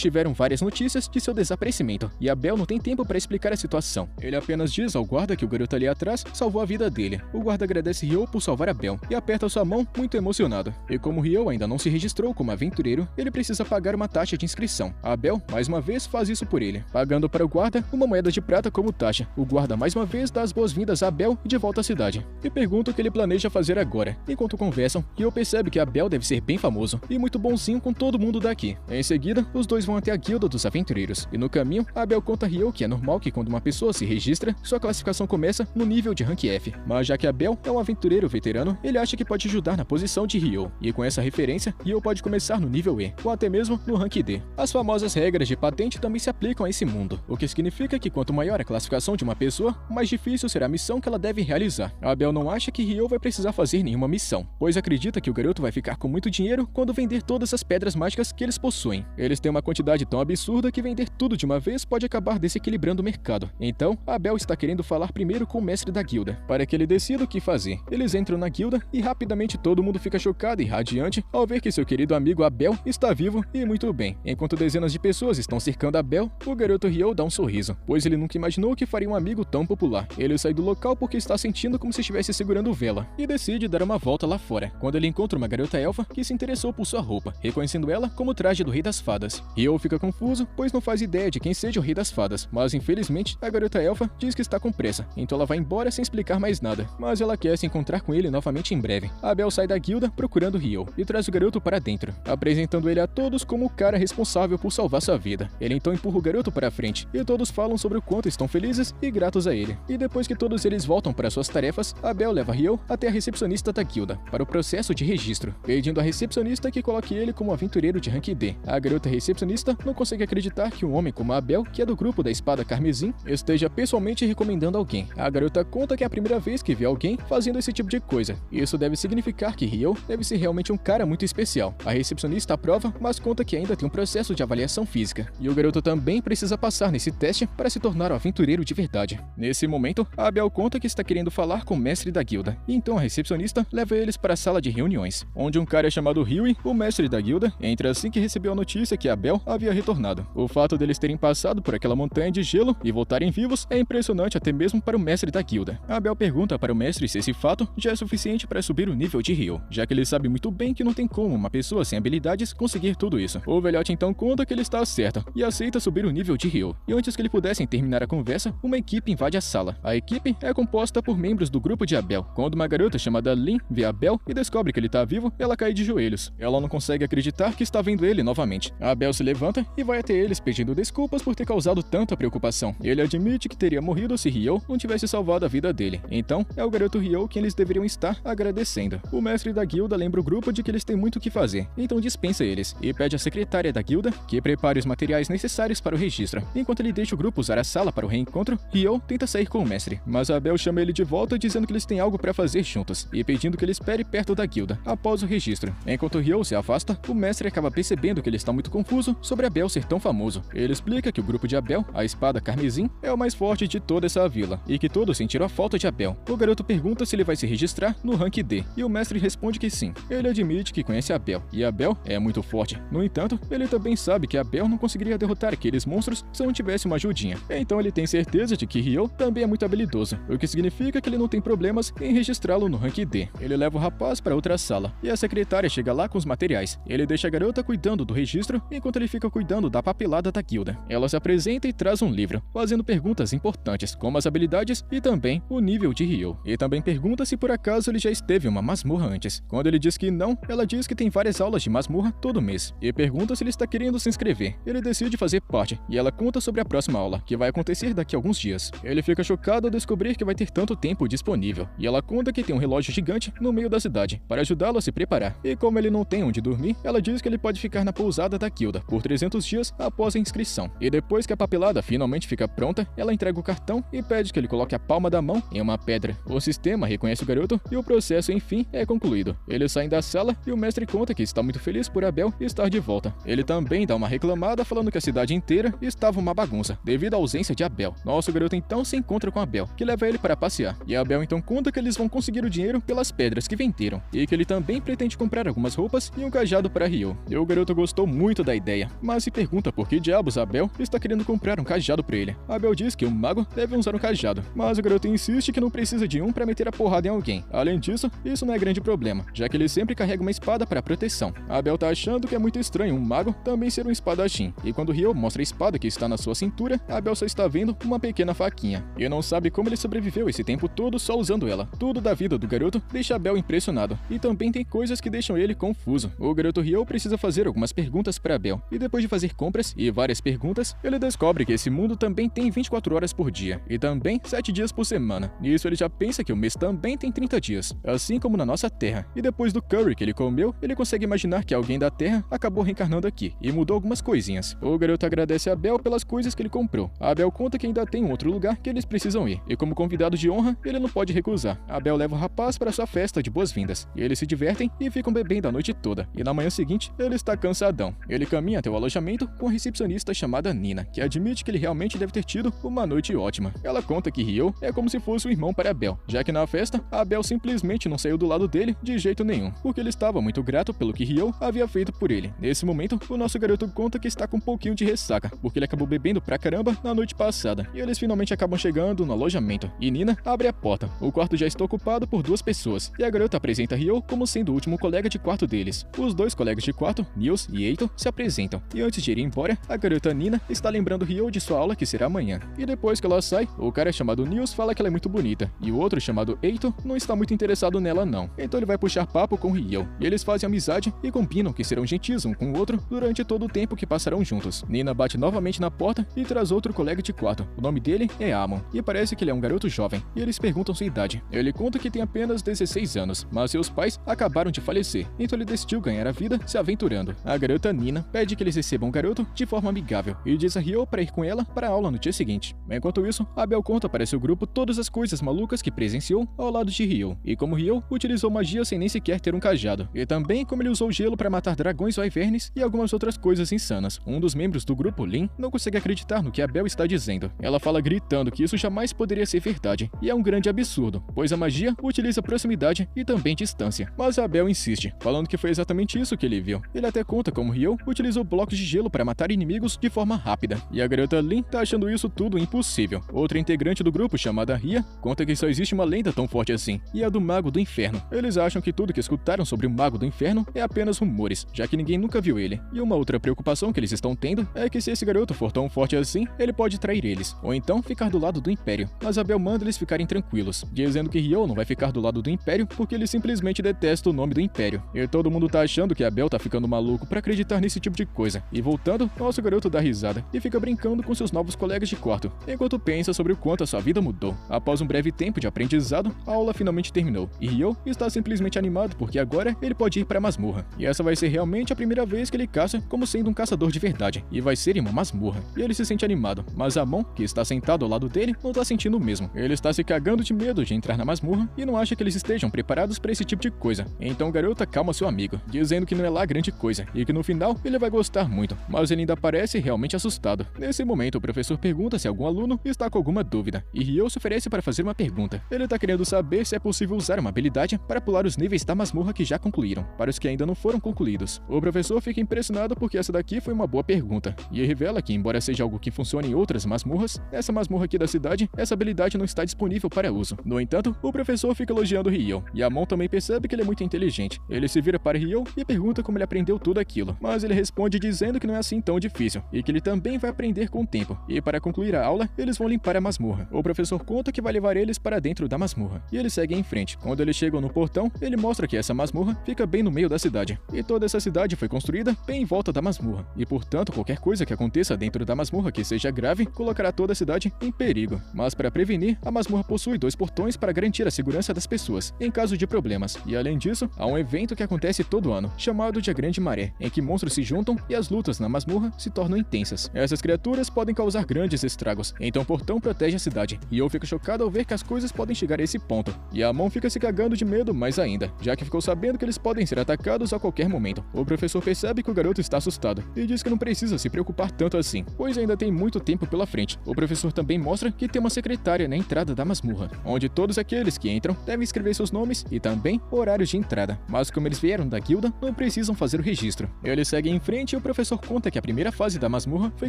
[SPEAKER 1] tiveram várias notícias de seu desaparecimento, e Abel não tem tempo para explicar a situação. Ele apenas diz ao guarda que o garoto ali atrás salvou a vida dele. O guarda agradece Ryo por salvar Abel, e aperta sua mão muito emocionado. E como Ryo ainda não se registrou como aventureiro, ele precisa pagar uma taxa de inscrição. Abel, mais uma vez, faz isso por ele, pagando para o guarda uma moeda de prata como taxa. O guarda mais uma vez dá as boas-vindas a Abel de volta à cidade, e pergunta o que ele planeja fazer agora. Enquanto conversam, Ryo percebe que Abel deve ser bem famoso, e muito bonzinho com todo mundo daqui. Em seguida, os dois vão até a guilda dos aventureiros, e no caminho, Abel conta a Ryo que é normal que quando uma pessoa se registra, sua classificação começa no nível de rank F, mas já que Abel é um aventureiro veterano, ele acha que pode ajudar na posição de Ryo, e com essa referência, Ryo pode começar no nível E, ou até mesmo no rank D. As famosas regras de patente também se aplicam a esse mundo, o que significa que quanto maior a classificação de uma pessoa, mais difícil será a missão que ela deve realizar. Abel não acha que Ryo vai precisar fazer nenhuma missão, pois acredita que o garoto vai ficar com muito dinheiro quando vender todas as pedras mágicas que eles possuem. Eles têm uma quantidade tão absurda que vender tudo de uma vez pode acabar desequilibrando o mercado. Então, Abel está querendo falar primeiro com o mestre da guilda, para que ele decida o que fazer. Eles entram na guilda e rapidamente todo mundo fica chocado e radiante ao ver que seu querido amigo Abel está vivo e muito bem. Enquanto dezenas de pessoas estão cercando Abel, o garoto Ryo dá um sorriso, pois ele nunca imaginou que faria um amigo tão popular. Ele sai do local porque está sentindo como se estivesse segurando vela e decide dar uma volta lá fora, quando ele encontra uma garota elfa que se interessou por sua roupa, reconhecendo ela como o traje do Rei das Fadas. Ryo fica confuso, pois não faz ideia de quem seja o Rei das Fadas, mas infelizmente a garota elfa diz que está com pressa, então ela vai embora sem explicar mais nada, mas ela quer se encontrar com ele novamente em breve. Abel sai da guilda procurando Ryo e traz o garoto para dentro, apresentando ele a todos como o cara responsável por salvar sua vida. Ele então empurra o garoto para frente e todos falam sobre o quanto estão felizes e gratos a ele. E depois que todos eles voltam para suas tarefas, Abel leva Ryo até a recepcionista da guilda para o processo de registro, pedindo à recepcionista que coloque ele como aventureiro de rank D. A garota recepcionista não consegue acreditar que um homem como Abel, que é do grupo da Espada Carmesim, esteja pessoalmente recomendando alguém. A garota conta que é a primeira vez que vê alguém fazendo esse tipo de coisa. Isso deve significar que Ryo deve ser realmente um cara muito especial. A recepcionista aprova, mas conta que ainda tem um processo de avaliação física, e o garoto também precisa passar nesse teste para se tornar um aventureiro de verdade. Nesse momento, Abel conta que está querendo falar com o mestre da guilda, e então a recepcionista leva eles para a sala de reuniões, onde um cara chamado Ryui, o mestre da guilda, entra assim que recebeu a notícia que Abel havia retornado. O fato deles terem passado por aquela montanha de gelo e voltarem vivos é impressionante até mesmo para o mestre da guilda. Abel pergunta para o mestre se esse fato já é suficiente para subir o nível de Ryo, já que ele sabe muito bem que não tem como uma pessoa sem habilidades conseguir tudo isso. O velhote então conta que ele está certo e aceita subir o nível de Ryo. E antes que eles pudessem terminar a conversa, uma equipe invade a sala. A equipe é composta por membros do grupo de Abel. Quando uma garota chamada Lin vê Abel e descobre que ele está vivo, ela cai de joelhos. Ela não consegue acreditar que está vendo ele novamente. Abel se levanta e vai até eles pedindo desculpas por ter causado tanta preocupação. Ele admite que teria morrido se Ryo não tivesse salvado a vida dele. Então, é o garoto Ryo quem eles deveriam estar agradecendo. O mestre da guilda lembra o grupo de que eles têm muito o que fazer, então dispensa eles e pede à secretária da guilda que prepare os materiais necessários para o registro. Enquanto ele deixa o grupo usar a sala para o reencontro, Ryo tenta sair com o mestre, mas Abel chama ele de volta dizendo que eles têm algo para fazer juntos e pedindo que ele espere perto da guilda após o registro. Enquanto Ryo se afasta, o mestre acaba percebendo que ele está muito confuso sobre Abel ser tão famoso. Ele explica que o grupo de Abel, a Espada Carmesim, é o mais forte de toda essa vila e que todos sentiram a falta de Abel. O garoto pergunta se ele vai se registrar no rank D e o mestre responde que sim. Ele admite que conhece Abel e Abel é muito forte. No entanto, ele também sabe que Abel não conseguiria derrotar aqueles monstros se não tivesse uma ajudinha. Então ele tem certeza de que Ryo também é muito habilidoso, o que significa que ele não tem problemas em registrá-lo no rank D. Ele leva o rapaz para outra sala e a secretária chega lá com os materiais. Ele deixa a garota cuidando do registro enquanto ele fica cuidando da papelada da guilda. Ela se apresenta e traz um livro, fazendo perguntas importantes, como as habilidades e também o nível de Ryo. E também pergunta se por acaso ele já esteve em uma masmorra antes. Quando ele diz que não, ela diz que tem várias aulas de masmorra todo mês e pergunta se ele está querendo se inscrever. Ele decide fazer parte e ela conta sobre a próxima aula, que vai acontecer daqui a alguns dias. Ele fica chocado ao descobrir que vai ter tanto tempo disponível e ela conta que tem um relógio gigante no meio da cidade para ajudá-lo a se preparar. E como ele não tem onde dormir, ela diz que ele pode ficar na pousada da guilda por 300 dias após a inscrição. E depois que a papelada finalmente fica pronta, ela entrega o cartão e pede que ele coloque a palma da mão em uma pedra. O sistema reconhece o garoto e o processo enfim é concluído. Eles saem da sala e o mestre conta que está muito feliz por Abel estar de volta. Ele também dá uma reclamada falando que a cidade inteira estava uma bagunça devido à ausência de Abel. Nosso garoto então se encontra com Abel, que leva ele para passear. E Abel então conta que eles vão conseguir o dinheiro pelas pedras que venderam e que ele também pretende comprar algumas roupas e um cajado para Ryo. E o garoto gostou muito da ideia, mas se pergunta por que diabos Abel está querendo comprar um cajado para ele. Abel diz que um mago deve usar um cajado, mas o garoto insiste que não precisa de um para meter a porrada em alguém. Além disso, isso não é grande problema, já que ele sempre carrega uma espada para proteção. Abel tá achando que é muito estranho um mago também ser um espadachim, e quando Ryo mostra a espada que está na sua cintura, Abel só está vendo uma pequena faquinha, e não sabe como ele sobreviveu esse tempo todo só usando ela. Tudo da vida do garoto deixa Abel impressionado, e também tem coisas que deixam ele confuso. O garoto Ryo precisa fazer algumas perguntas para Abel, e depois de fazer compras e várias perguntas, ele descobre que esse mundo também tem 24 horas por dia, e também 7 dias por semana. Nisso ele já pensa que o mês também tem 30 dias, assim como na nossa Terra. E depois do curry que ele comeu, ele consegue imaginar que alguém da Terra acabou reencarnando aqui, e mudou algumas coisinhas. O garoto agradece a Abel pelas coisas que ele comprou. A Abel conta que ainda tem um outro lugar que eles precisam ir, e como convidado de honra, ele não pode recusar. Abel leva o rapaz para sua festa de boas-vindas, e eles se divertem e ficam bebendo a noite toda. E na manhã seguinte, ele está cansadão. Ele caminha até o alojamento com a recepcionista chamada Nina, que admite que ele realmente deve ter tido uma noite ótima. Ela conta que Ryo é como se fosse um irmão para Abel, já que na festa, Abel simplesmente não saiu do lado dele de jeito nenhum, porque ele estava muito grato pelo que Ryo havia feito por ele. Nesse momento, o nosso garoto conta que está com um pouquinho de ressaca, porque ele acabou bebendo pra caramba na noite passada, e eles finalmente acabam chegando no alojamento, e Nina abre a porta. O quarto já está ocupado por 2 pessoas, e a garota apresenta Ryo como sendo o último colega de quarto deles. Os 2 colegas de quarto, Nils e Eito, se apresentam, e antes de ir embora, a garota Nina está lembrando Ryo de sua aula que será amanhã. E depois que ela sai, o cara chamado Nils fala que ela é muito bonita, e o outro chamado Eito não está muito interessado nela não. Então ele vai puxar papo com Ryo, e eles fazem amizade e combinam que serão gentis um com o outro durante todo o tempo que passarão juntos. Nina bate novamente na porta e traz outro colega de quarto. O nome dele é Amon, e parece que ele é um garoto jovem, e eles perguntam sua idade. Ele conta que tem apenas 16 anos, mas seus pais acabaram de falecer, então ele decidiu ganhar a vida se aventurando. A garota Nina pede que eles recebam o garoto de forma amigável, e diz a Ryo para ir com ela para a aula no dia seguinte. Enquanto isso, Abel conta para seu grupo todas as coisas malucas que presenciou ao lado de Ryo, e como Ryo utilizou magia sem nem sequer ter um cajado, e também como ele usou gelo para matar dragões wyverns e algumas outras coisas insanas. Um dos membros do grupo, Lin, não consegue acreditar no que Abel está dizendo. Ela fala gritando que isso jamais poderia ser verdade, e é um grande absurdo, pois a magia utiliza proximidade e também distância. Mas Abel insiste, falando que foi exatamente isso que ele viu. Ele até conta como Ryo utilizou blocos de gelo para matar inimigos de forma rápida, e a garota Lin tá achando isso tudo impossível. Outra integrante do grupo, chamada Ria, conta que só existe uma lenda tão forte assim, e é a do Mago do Inferno. Eles acham que tudo que escutaram sobre o Mago do Inferno é apenas rumores, já que ninguém nunca viu ele. E uma outra preocupação que eles estão tendo é que se esse garoto for tão forte assim, ele pode trair eles, ou então ficar do lado do Império. Mas Abel manda eles ficarem tranquilos, dizendo que Ryo não vai ficar do lado do Império porque ele simplesmente detesta o nome do Império. E todo mundo tá achando que Abel tá ficando maluco pra acreditar nesse tipo de coisa. E voltando, nosso garoto dá risada e fica brincando com seus novos colegas de quarto, enquanto pensa sobre o quanto a sua vida mudou. Após um breve tempo de aprendizado, a aula finalmente terminou, e Ryo está simplesmente animado porque agora ele pode ir pra masmorra. E essa vai ser realmente a primeira vez que ele caça como sendo um caçador de verdade, e vai ser em uma masmorra. E ele se sente animado, mas Amon, que está sentado ao lado dele, não tá sentindo o mesmo. Ele está se cagando de medo de entrar na masmorra e não acha que eles estejam preparados para esse tipo de coisa. Então o garoto acalma seu amigo, dizendo que não é lá grande coisa, e que no final ele vai gostar muito, mas ele ainda parece realmente assustado. Nesse momento, o professor pergunta se algum aluno está com alguma dúvida, e Ryo se oferece para fazer uma pergunta. Ele tá querendo saber se é possível usar uma habilidade para pular os níveis da masmorra que já concluíram, para os que ainda não foram concluídos. O professor fica impressionado porque essa daqui foi uma boa pergunta, e revela que, embora seja algo que funcione em outras masmorras, nessa masmorra aqui da cidade, essa habilidade não está disponível para uso. No entanto, o professor fica elogiando Ryo, e Amon também percebe que ele é muito inteligente. Ele se vira para Ryo e pergunta como ele aprendeu tudo aquilo, mas ele responde dizendo que não é assim tão difícil, e que ele também vai aprender com o tempo. E para concluir a aula, eles vão limpar a masmorra. O professor conta que vai levar eles para dentro da masmorra, e eles seguem em frente. Quando eles chegam no portão, ele mostra que essa masmorra fica bem no meio da cidade, e toda essa cidade foi construída bem em volta da masmorra, e portanto qualquer coisa que aconteça dentro da masmorra que seja grave, colocará toda a cidade em perigo. Mas para prevenir, a masmorra possui 2 portões para garantir a segurança das pessoas, em caso de problemas. E além disso, há um evento que acontece todo ano, chamado de A Grande Maré, em que monstros se juntam e as lutas na masmorra se tornam intensas. Essas criaturas podem causar grandes estragos, então o portão protege a cidade, e eu fico chocado ao ver que as coisas podem chegar a esse ponto. E Amon fica se cagando de medo mais ainda, já que ficou sabendo que eles podem ser atacados a qualquer momento. O professor percebe que o garoto está assustado, e diz que não precisa se preocupar tanto assim, pois ainda tem muito tempo pela frente. O professor também mostra que tem uma secretária na entrada da masmorra, onde todos aqueles que entram devem escrever seus nomes e também horários de entrada, mas como eles vieram da guilda, não precisam fazer o registro. Eles seguem em frente e o professor conta que a primeira fase da masmorra foi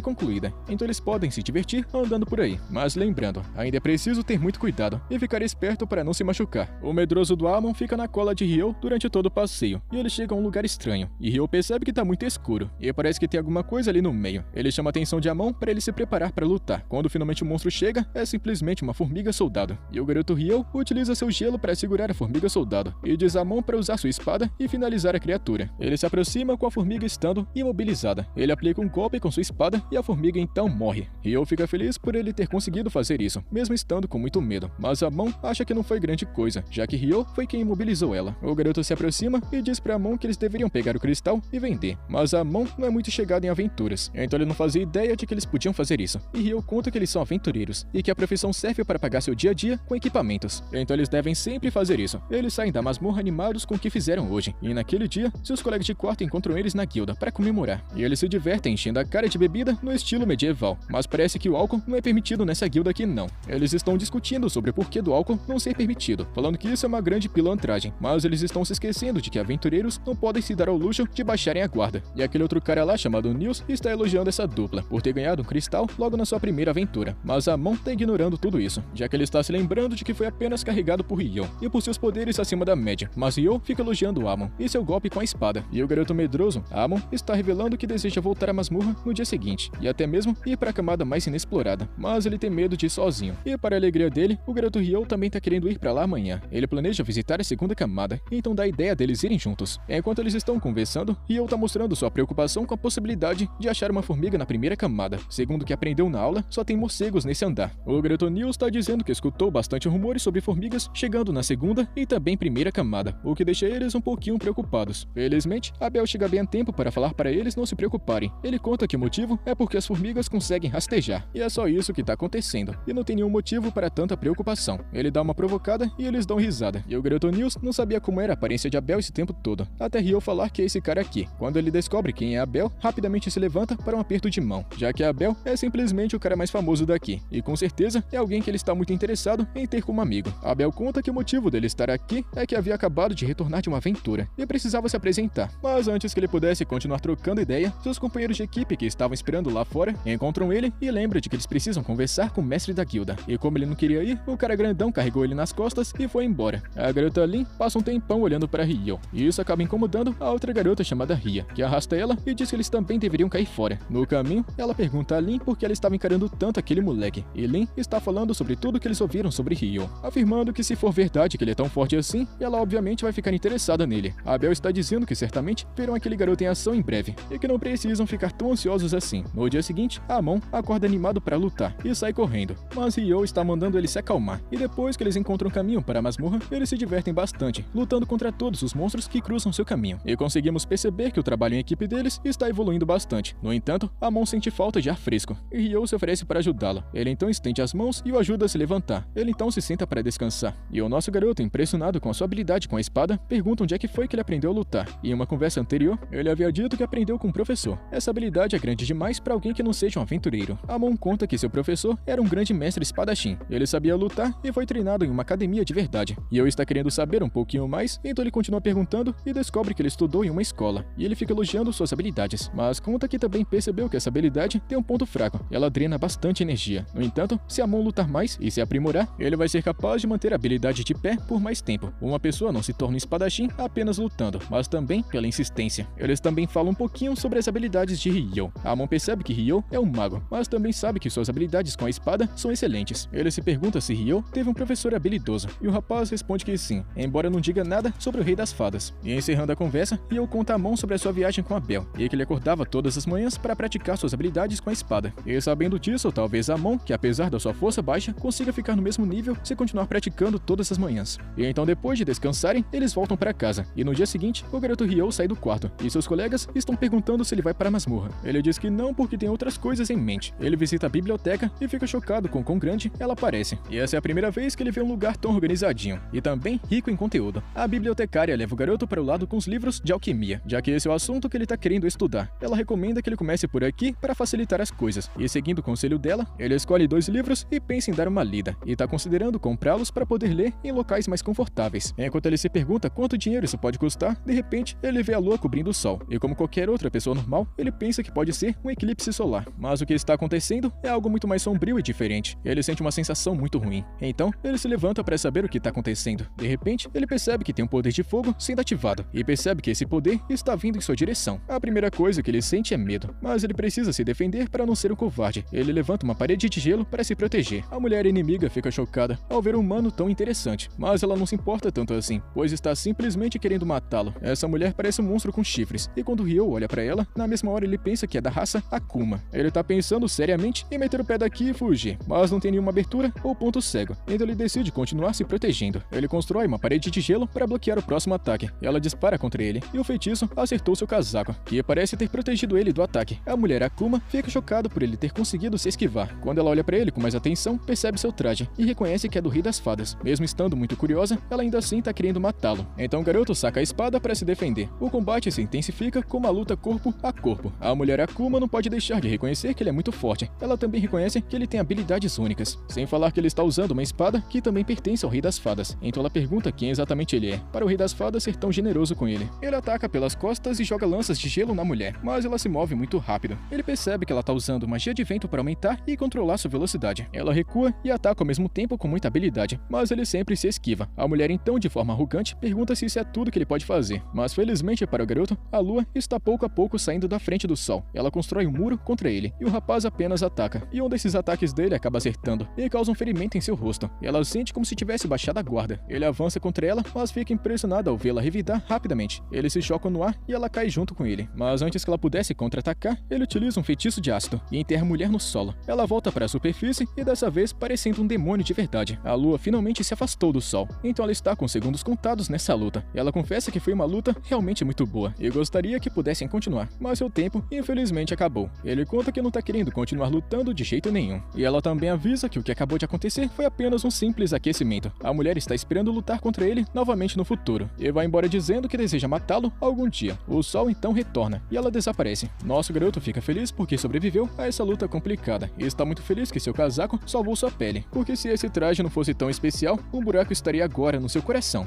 [SPEAKER 1] concluída, então eles podem se divertir andando por aí. Mas lembrando, ainda é preciso ter muito cuidado e ficar esperto para não se machucar. O medroso do Amon fica na cola de Ryo durante todo o passeio, e ele chega a um lugar estranho, e Ryo percebe que tá muito escuro, e parece que tem alguma coisa ali no meio. Ele chama a atenção de Amon para ele se preparar para lutar. Quando finalmente o monstro chega, é simplesmente uma formiga soldado, e o garoto Ryo utiliza seu gelo para segurar a formiga soldado, e diz a Amon para usar sua espada e finalizar a criatura. Ele se aproxima com a formiga estando imobilizada. Ele aplica um golpe com sua espada e a formiga então morre. Ryo fica feliz por ele ter conseguido fazer isso, mesmo estando com muito medo, mas Amon acha que não foi grande coisa, já que Ryo foi quem imobilizou ela. O garoto se aproxima e diz para Amon que eles deveriam pegar o cristal e vender, mas Amon não é muito chegado em aventuras, então ele não fazia ideia de que eles podiam fazer isso. E Ryo conta que eles são aventureiros e que a profissão serve para pagar seu dia a dia com equipamentos, então eles devem sempre fazer isso. Eles saem da masmorra animados com o que fizeram hoje, e naquele dia, seus os colegas de quarto encontram eles na guilda para comemorar, e eles se divertem enchendo a cara de bebida no estilo medieval, mas parece que o álcool não é permitido nessa guilda aqui não. Eles estão discutindo sobre o porquê do álcool não ser permitido, falando que isso é uma grande pilantragem, mas eles estão se esquecendo de que aventureiros não podem se dar ao luxo de baixarem a guarda. E aquele outro cara lá chamado Nils está elogiando essa dupla por ter ganhado um cristal logo na sua primeira aventura, mas Amon está ignorando tudo isso, já que ele está se lembrando de que foi apenas carregado por Ryo e por seus poderes acima da média, mas Ryo fica elogiando Amon e seu golpe com a espada, e o garoto medroso, Amon, está revelando que deseja voltar à masmorra no dia seguinte, e até mesmo ir para a camada mais inexplorada, mas ele tem medo de ir sozinho. E para a alegria dele, o garoto Ryo também tá querendo ir para lá amanhã. Ele planeja visitar a segunda camada, então dá a ideia deles irem juntos. Enquanto eles estão conversando, Ryo tá mostrando sua preocupação com a possibilidade de achar uma formiga na primeira camada. Segundo o que aprendeu na aula, só tem morcegos nesse andar. O garoto Nils tá dizendo que escutou bastante rumores sobre formigas chegando na segunda e também primeira camada, o que deixa eles um pouquinho preocupados. Felizmente, Abel chega bem a tempo para falar para eles não se preocuparem. Ele conta que o motivo é porque as formigas conseguem rastejar, e é só isso que tá acontecendo, e não tem nenhum motivo para tanta preocupação. Ele dá uma provocada e eles dão risada, e o garoto Nils não sabia como era a aparência de Abel esse tempo todo, até Ryo falar que é esse cara aqui. Quando ele descobre quem é Abel, rapidamente se levanta para um aperto de mão, já que Abel é simplesmente o cara mais famoso daqui, e com certeza é alguém que ele está muito interessado em ter como amigo. Abel conta que o motivo dele estar aqui é que havia acabado de retornar de uma aventura, e precisava se apresentar, mas antes que ele pudesse continuar trocando ideia, seus companheiros de equipe que estavam esperando lá fora encontram ele e lembram de que eles precisam conversar com o mestre da guilda, e como ele não queria ir, o cara grandão carregou ele nas costas e foi embora. A garota Lin passa um tempão olhando para Ryo, e isso acaba incomodando a outra garota chamada Ria, que arrasta ela e diz que eles também deveriam cair fora. No caminho, ela pergunta a Lin por que ela estava encarando tanto aquele moleque, e Lin está falando sobre tudo que eles ouviram sobre Ryo, afirmando que se for verdade que ele é tão forte assim, ela obviamente vai ficar interessada nele. A Abel está dizendo que certamente verão aquele garoto em ação em breve, e que não precisam ficar tão ansiosos assim. No dia seguinte, Amon acorda animado para lutar e sai correndo, mas Ryo está mandando ele se acalmar, e depois que eles encontram um caminho para a masmorra, eles se divertem bastante, lutando contra todos os monstros que cruzam seu caminho, e conseguimos perceber que o trabalho em equipe deles está evoluindo bastante. No entanto, Amon sente falta de ar fresco, e Ryo se oferece para ajudá-lo. Ele então estende as mãos e o ajuda a se levantar. Ele então se senta para descansar, e o nosso garoto, impressionado com a sua habilidade com a espada, pergunta onde é que foi que ele aprendeu a lutar. E em uma conversa anterior, ele havia dito que aprendeu com um professor. Essa habilidade é grande demais para alguém que não seja um aventureiro. Amon conta que seu professor era um grande mestre espadachim. Ele sabia lutar e foi treinado em uma academia de verdade. E eu está querendo saber um pouquinho mais, então ele continua perguntando e descobre que ele estudou em uma escola. E ele fica elogiando suas habilidades, mas conta que também percebeu que essa habilidade tem um ponto fraco. Ela drena bastante energia. No entanto, se Amon lutar mais e se aprimorar, ele vai ser capaz de manter a habilidade de pé por mais tempo. Uma pessoa não se torna um espadachim apenas lutando, mas também pela insistência. Eles também falam um pouquinho sobre as habilidades de Ryo. Amon percebe que Ryo é um mago, mas também sabe que suas habilidades com a espada são excelentes. Ele se pergunta se Ryo teve um professor habilidoso, e o rapaz responde que sim, embora não diga nada sobre o Rei das Fadas. E encerrando a conversa, Ryo conta a Amon sobre a sua viagem com Abel, e que ele acordava todas as manhãs para praticar suas habilidades com a espada. E sabendo disso, talvez Amon, que apesar da sua força baixa, consiga ficar no mesmo nível se continuar praticando todas as manhãs. E então depois de descansarem, eles voltam para casa, e no dia seguinte, o garoto Ryo sai do quarto, e seus colegas estão perguntando se ele vai para a masmorra. Ele diz que não porque tem outras coisas em mente. Ele visita a biblioteca e fica chocado com quão grande ela parece. E essa é a primeira vez que ele vê um lugar tão organizadinho, e também rico em conteúdo. A bibliotecária leva o garoto para o lado com os livros de alquimia, já que esse é o assunto que ele está querendo estudar. Ela recomenda que ele comece por aqui para facilitar as coisas, e seguindo o conselho dela, ele escolhe 2 livros e pensa em dar uma lida, e está considerando comprá-los para poder ler em locais mais confortáveis. Enquanto ele se pergunta quanto dinheiro isso pode custar, de repente ele vê a lua cobrindo o sol, e como qualquer outra pessoa normal, ele pensa que pode ser um eclipse solar. Mas o que está acontecendo é algo muito mais sombrio e diferente. Ele sente uma sensação muito ruim. Então, ele se levanta para saber o que está acontecendo. De repente, ele percebe que tem um poder de fogo sendo ativado, e percebe que esse poder está vindo em sua direção. A primeira coisa que ele sente é medo, mas ele precisa se defender para não ser um covarde. Ele levanta uma parede de gelo para se proteger. A mulher inimiga fica chocada ao ver um humano tão interessante, mas ela não se importa tanto assim, pois está simplesmente querendo matá-lo. Essa mulher parece um monstro com chifres, e quando Ryo olha para ela, na mesma hora ele pensa que é da raça Akuma. Ele tá pensando seriamente em meter o pé daqui e fugir, mas não tem nenhuma abertura ou ponto cego, então ele decide continuar se protegendo. Ele constrói uma parede de gelo para bloquear o próximo ataque, e ela dispara contra ele, e o feitiço acertou seu casaco, que parece ter protegido ele do ataque. A mulher Akuma fica chocada por ele ter conseguido se esquivar. Quando ela olha para ele com mais atenção, percebe seu traje, e reconhece que é do Rei das Fadas. Mesmo estando muito curiosa, ela ainda assim tá querendo matá-lo. Então o garoto saca a espada para se defender defender. O combate se intensifica com uma luta corpo a corpo. A mulher Akuma não pode deixar de reconhecer que ele é muito forte. Ela também reconhece que ele tem habilidades únicas. Sem falar que ele está usando uma espada que também pertence ao Rei das Fadas. Então ela pergunta quem exatamente ele é, para o Rei das Fadas ser tão generoso com ele. Ele ataca pelas costas e joga lanças de gelo na mulher, mas ela se move muito rápido. Ele percebe que ela está usando magia de vento para aumentar e controlar sua velocidade. Ela recua e ataca ao mesmo tempo com muita habilidade, mas ele sempre se esquiva. A mulher então, de forma arrogante, pergunta se isso é tudo que ele pode fazer. Mas felizmente para o garoto, a lua está pouco a pouco saindo da frente do sol. Ela constrói um muro contra ele, e o rapaz apenas ataca. E um desses ataques dele acaba acertando, e causa um ferimento em seu rosto. Ela sente como se tivesse baixado a guarda. Ele avança contra ela, mas fica impressionado ao vê-la revidar rapidamente. Eles se chocam no ar e ela cai junto com ele. Mas antes que ela pudesse contra-atacar, ele utiliza um feitiço de ácido e enterra a mulher no solo. Ela volta para a superfície e dessa vez parecendo um demônio de verdade. A lua finalmente se afastou do sol, então ela está com segundos contados nessa luta. Ela confessa que foi uma luta realmente muito boa e gostaria que pudessem continuar, mas seu tempo infelizmente acabou. Ele conta que não tá querendo continuar lutando de jeito nenhum. E ela também avisa que o que acabou de acontecer foi apenas um simples aquecimento. A mulher está esperando lutar contra ele novamente no futuro e vai embora dizendo que deseja matá-lo algum dia. O sol então retorna e ela desaparece. Nosso garoto fica feliz porque sobreviveu a essa luta complicada e está muito feliz que seu casaco salvou sua pele, porque se esse traje não fosse tão especial, um buraco estaria agora no seu coração.